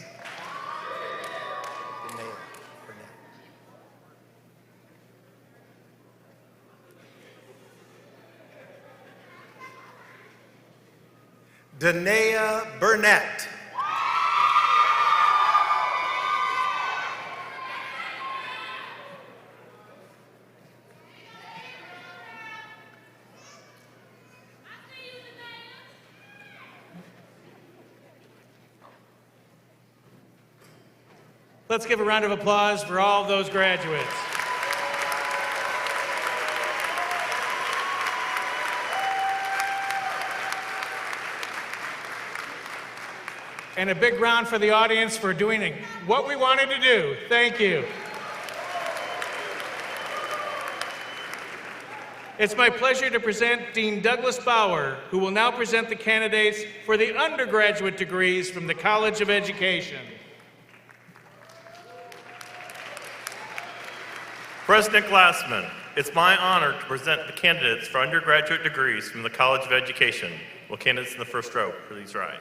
Danae Burnett.
Let's give a round of applause for all of those graduates. And a big round for the audience for doing what we wanted to do. Thank you. It's my pleasure to present Dean Douglas Bauer, who will now present the candidates for the undergraduate degrees from the College of Education.
President Glassman, it's my honor to present the candidates for undergraduate degrees from the College of Education. Will candidates in the first row please rise?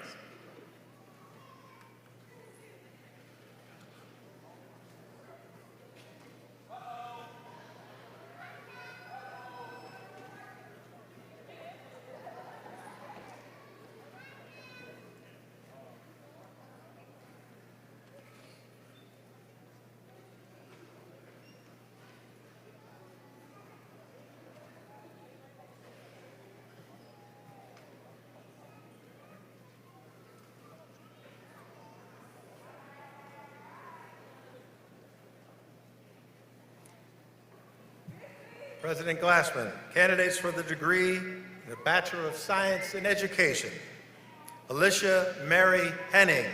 President Glassman, candidates for the degree in the Bachelor of Science in Education. Alicia Mary Henning,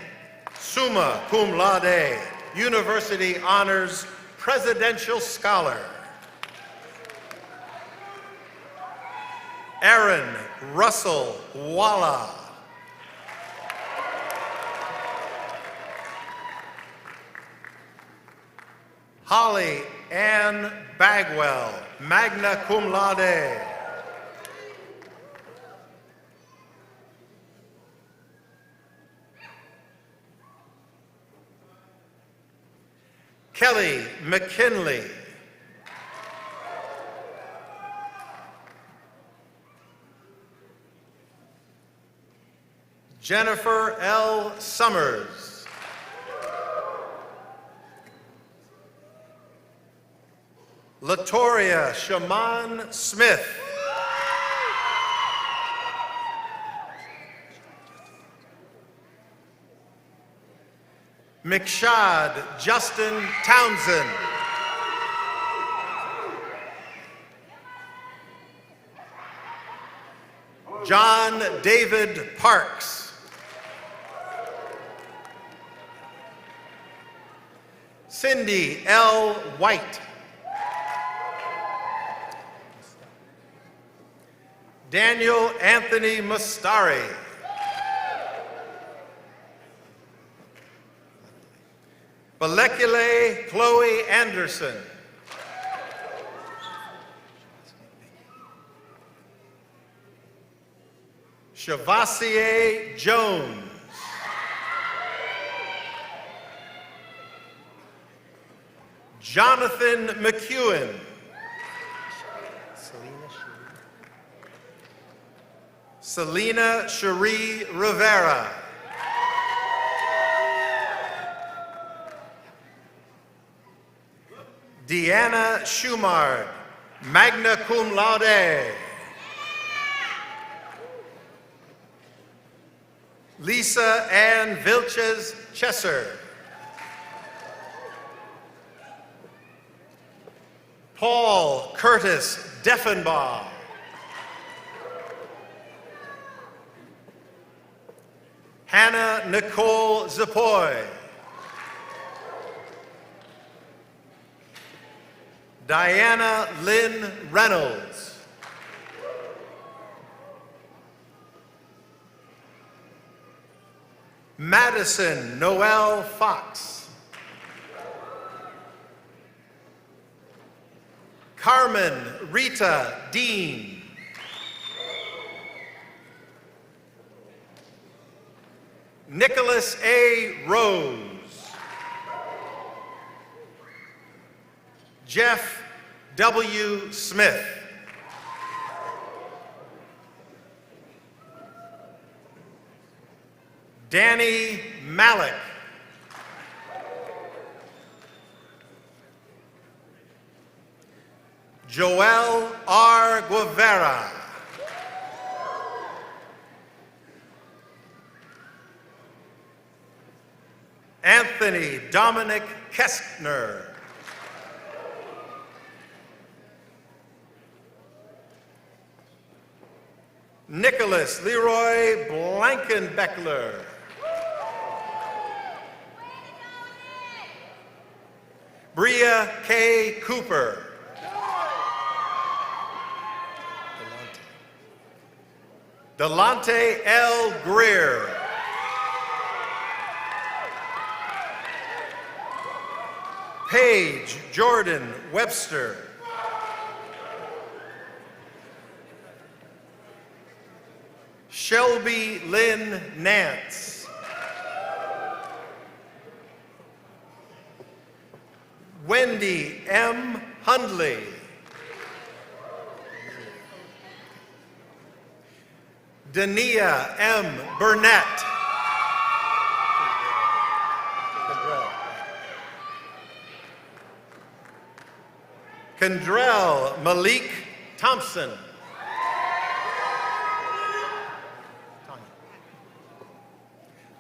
summa cum laude, University Honors Presidential Scholar. Aaron Russell Walla. Holly Ann Bagwell, magna cum laude. Kelly McKinley. Jennifer L. Summers. Latoria Shaman Smith. McShad Justin Townsend. John David Parks. Cindy L. White. Daniel Anthony Mustari. Balekile Chloe Anderson. Shavasie Jones. Jonathan McEwen. Selena Cherie Rivera. Deanna Schumard, magna cum laude. Lisa Ann Vilches Chesser. Paul Curtis Deffenbaugh. Hannah Nicole Zapoy. Diana Lynn Reynolds. Madison Noel Fox. Carmen Rita Dean. Nicholas A. Rose. Jeff W. Smith. Danny Malik. Joel R. Guevara. Anthony Dominic Kestner. Nicholas Leroy Blankenbeckler. Bria K. Cooper. Delonte L. Greer. Paige Jordan Webster. Shelby Lynn Nance. Wendy M. Hundley. Dania M. Burnett. Kendrell Malik Thompson.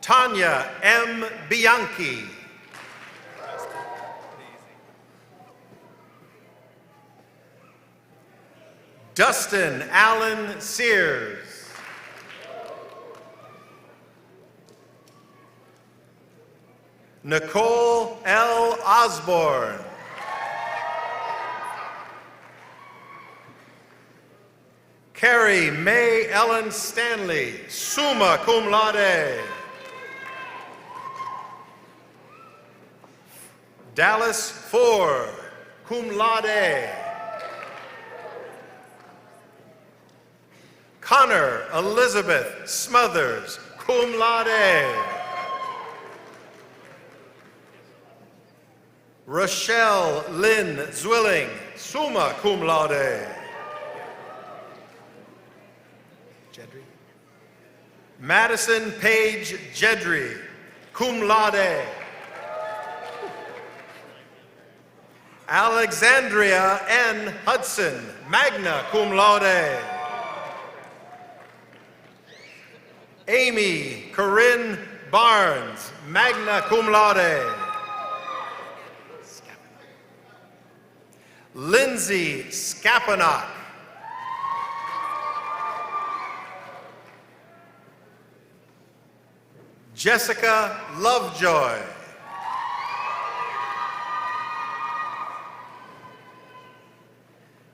Tanya M. Bianchi. Dustin Allen Sears. Nicole L. Osborne. Carrie Mae Ellen Stanley, summa cum laude. Dallas Ford, cum laude. Connor Elizabeth Smothers, cum laude. Rochelle Lynn Zwilling, summa cum laude. Madison Page Jedry, cum laude. Alexandria N. Hudson, magna cum laude. Amy Corinne Barnes, magna cum laude. Lindsay Skapanock. Jessica Lovejoy.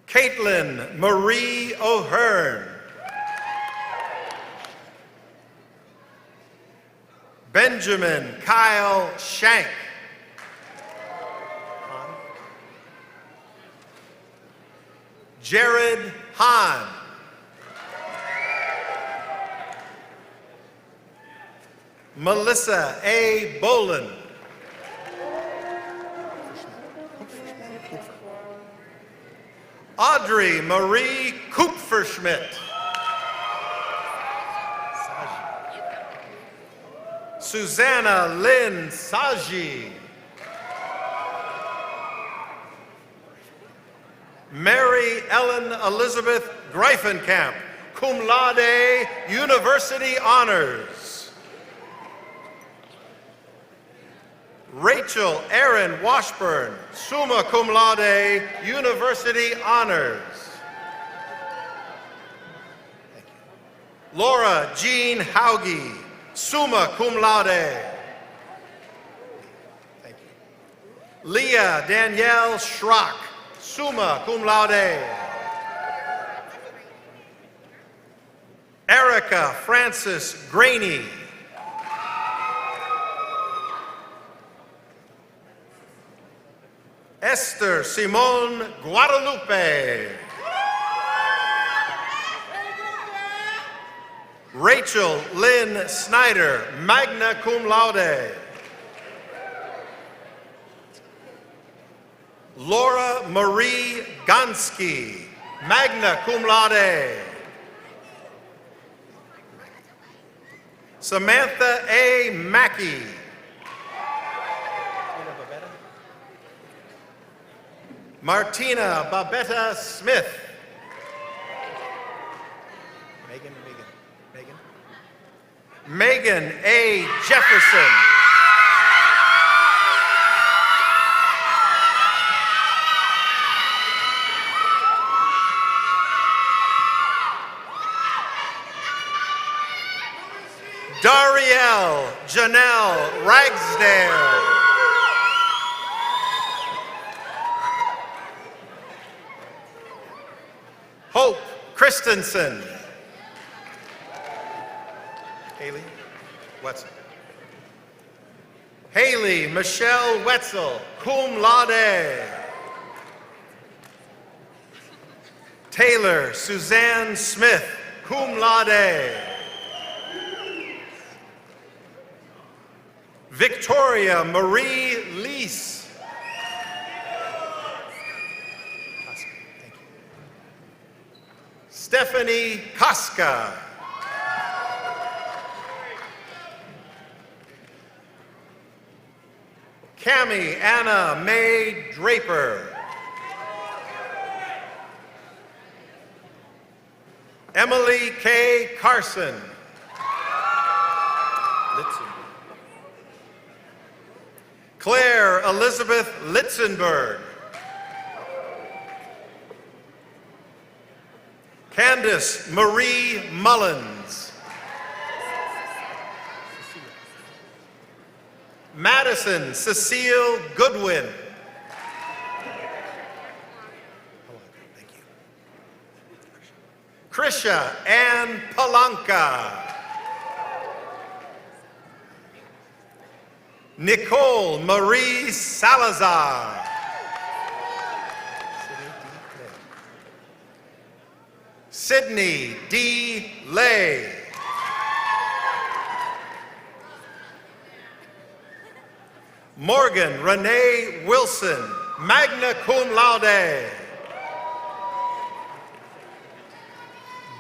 Caitlin Marie O'Hearn. Benjamin Kyle Shank. Jared Hahn. Melissa A. Boland. Audrey Marie Kupferschmidt. Susanna Lynn Saji. Mary Ellen Elizabeth Greifenkamp, cum laude, University Honors. Rachel Erin Washburn, summa cum laude, University Honors. Laura Jean Hauge, summa cum laude. Thank you. Leah Danielle Schrock, summa cum laude. Erica Frances Graney. Esther Simone Guadalupe. Rachel Lynn Snyder, magna cum laude. Laura Marie Gansky, magna cum laude. Samantha A. Mackey. Martina Babetta Smith. Megan A. Jefferson. Darielle Janelle Ragsdale. Hope Christensen. Haley Wetzel. Haley Michelle Wetzel, cum laude. Taylor Suzanne Smith, cum laude. Victoria Marie Lease. Stephanie Koska. Cami Anna Mae Draper. Emily K. Carson. Claire Elizabeth Litzenberg. Candace Marie Mullins. Madison Cecile Goodwin. Thank you. Krisha Ann Palanca. Nicole Marie Salazar. Sydney D. Lay. Morgan Renee Wilson, magna cum laude.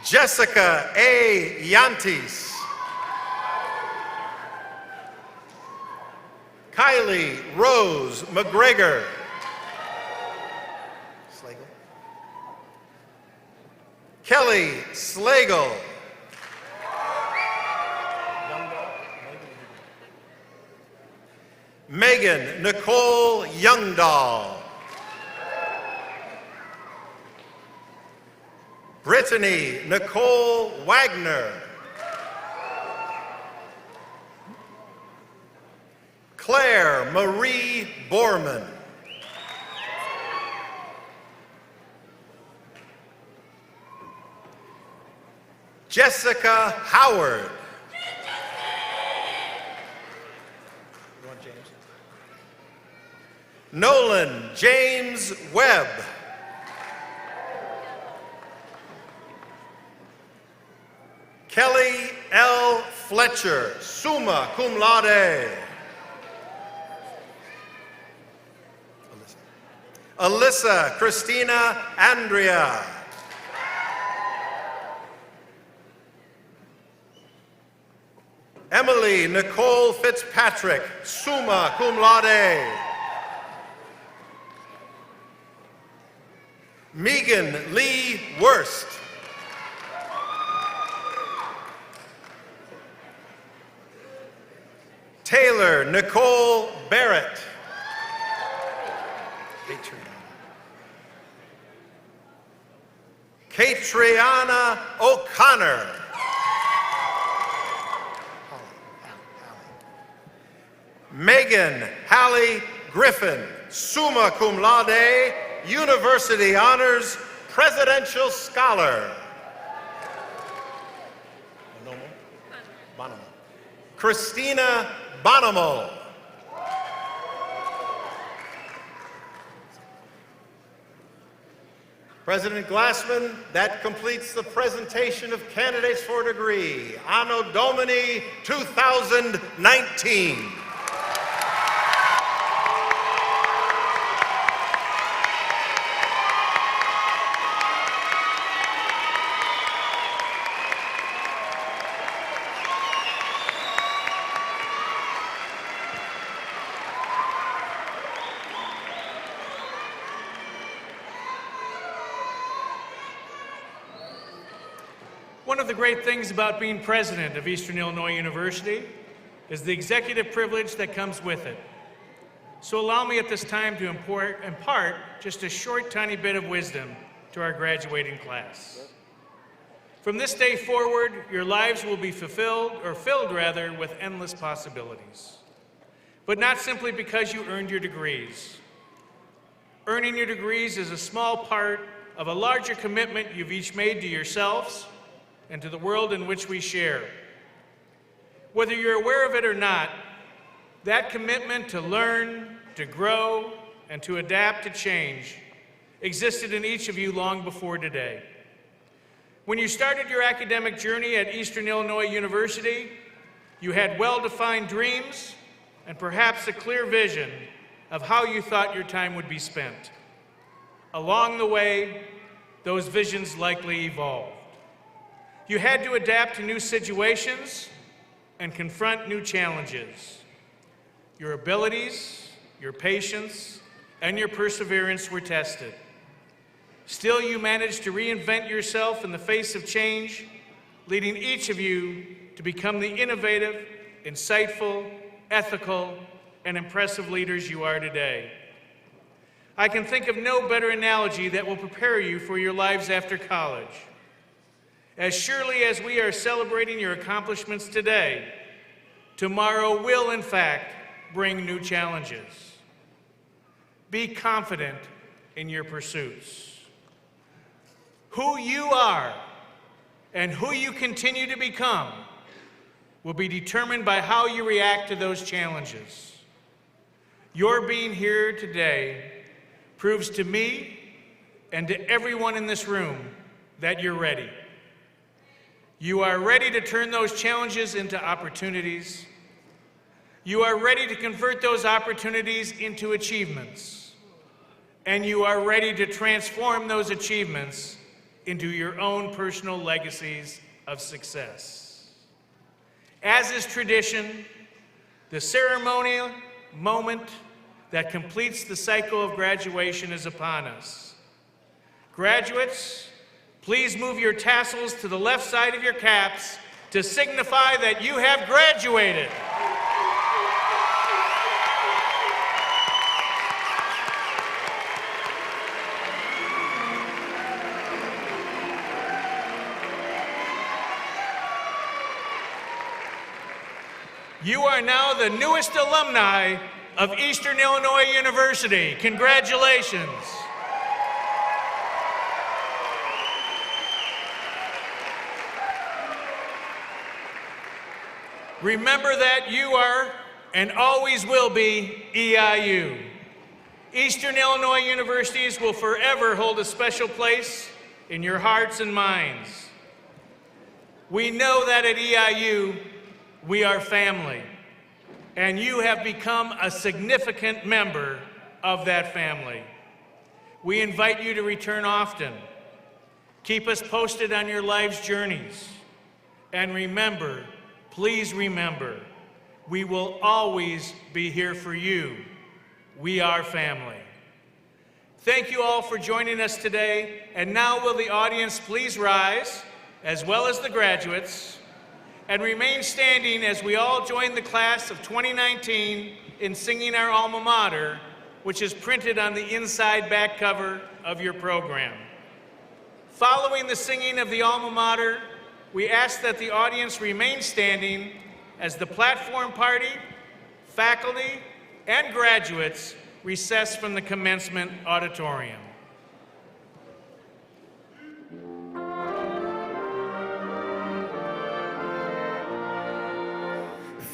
Jessica A. Yantis. Kylie Rose McGregor. Kelly Slagle. Megan Nicole Youngdahl. Brittany Nicole Wagner. Claire Marie Borman. Jessica Howard. You want James? Nolan James Webb. Kelly L. Fletcher, summa cum laude. Alyssa Christina Andrea. Emily Nicole Fitzpatrick, summa cum laude. Megan Lee Worst. Taylor Nicole Barrett. Catriana O'Connor. Megan Hallie Griffin, summa cum laude, University Honors Presidential Scholar. Bonomo. Christina Bonomo. President Glassman, that completes the presentation of candidates for degree, Anno Domini 2019.
One of the great things about being president of Eastern Illinois University is the executive privilege that comes with it. So allow me at this time to impart just a short, tiny bit of wisdom to our graduating class. From this day forward, your lives will be filled with endless possibilities. But not simply because you earned your degrees. Earning your degrees is a small part of a larger commitment you've each made to yourselves and to the world in which we share. Whether you're aware of it or not, that commitment to learn, to grow, and to adapt to change existed in each of you long before today. When you started your academic journey at Eastern Illinois University, you had well-defined dreams and perhaps a clear vision of how you thought your time would be spent. Along the way, those visions likely evolved. You had to adapt to new situations and confront new challenges. Your abilities, your patience, and your perseverance were tested. Still, you managed to reinvent yourself in the face of change, leading each of you to become the innovative, insightful, ethical, and impressive leaders you are today. I can think of no better analogy that will prepare you for your lives after college. As surely as we are celebrating your accomplishments today, tomorrow will, in fact, bring new challenges. Be confident in your pursuits. Who you are and who you continue to become will be determined by how you react to those challenges. Your being here today proves to me and to everyone in this room that you're ready. You are ready to turn those challenges into opportunities. You are ready to convert those opportunities into achievements. And you are ready to transform those achievements into your own personal legacies of success. As is tradition, the ceremonial moment that completes the cycle of graduation is upon us. Graduates, please move your tassels to the left side of your caps to signify that you have graduated. You are now the newest alumni of Eastern Illinois University. Congratulations. Remember that you are and always will be EIU. Eastern Illinois Universities will forever hold a special place in your hearts and minds. We know that at EIU, We are family, and you have become a significant member of that family. We invite you to return often. Keep us posted on your life's journeys. And remember, please remember, we will always be here for you. We are family. Thank you all for joining us today. And now will the audience please rise, as well as the graduates, and remain standing as we all join the class of 2019 in singing our alma mater, which is printed on the inside back cover of your program. Following the singing of the alma mater, we ask that the audience remain standing as the platform party, faculty, and graduates recess from the commencement auditorium.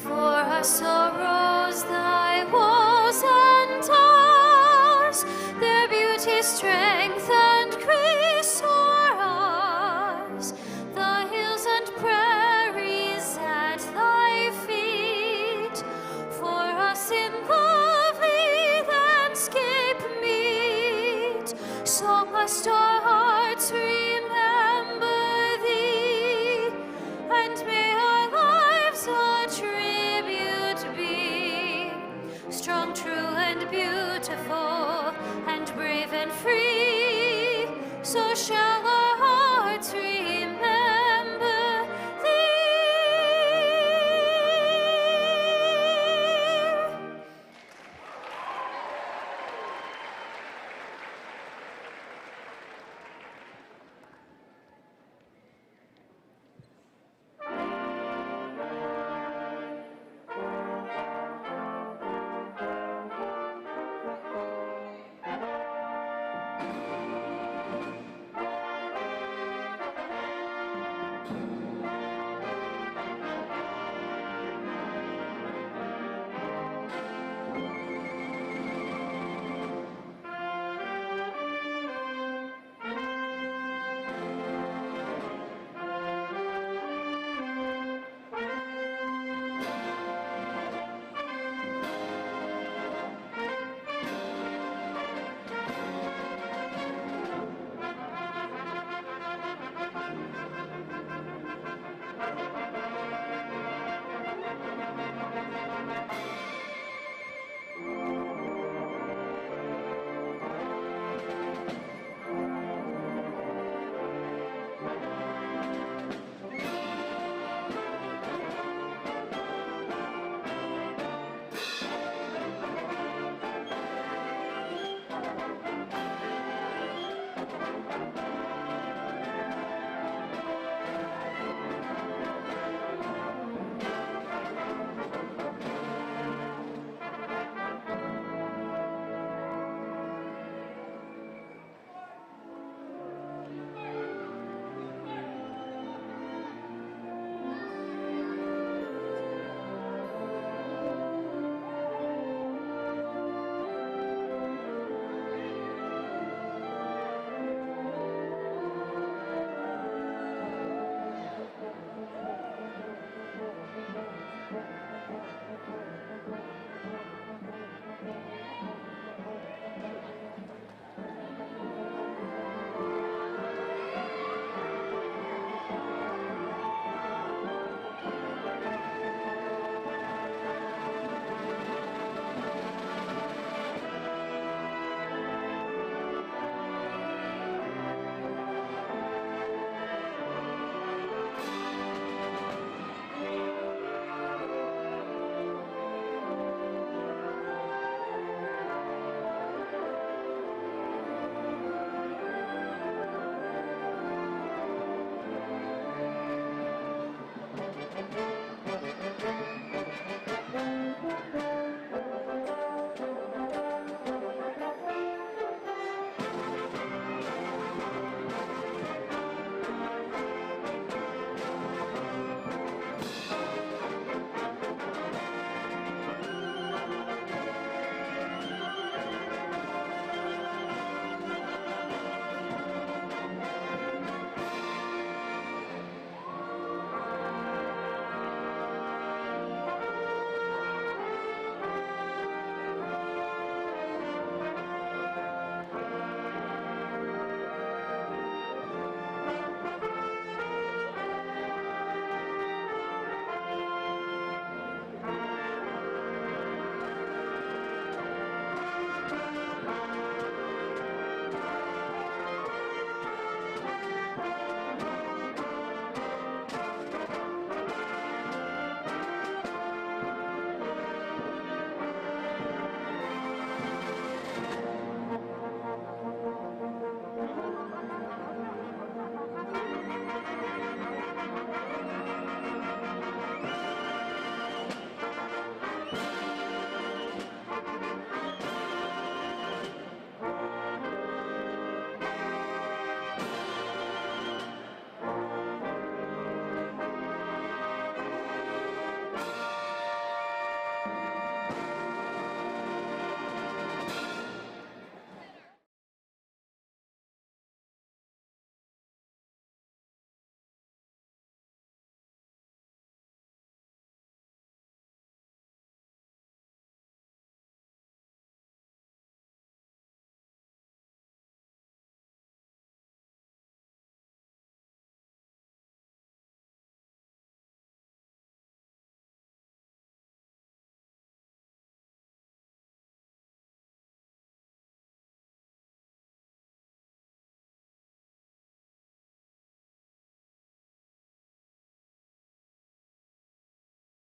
For us arose thy walls and towers, their beauty, strength, and grace are ours. The hills and prairies at thy feet, for us in lovely landscape meet. So must our hearts remember thee, and may our lives a tribute be. Strong, true, and beautiful, and brave and free, so shall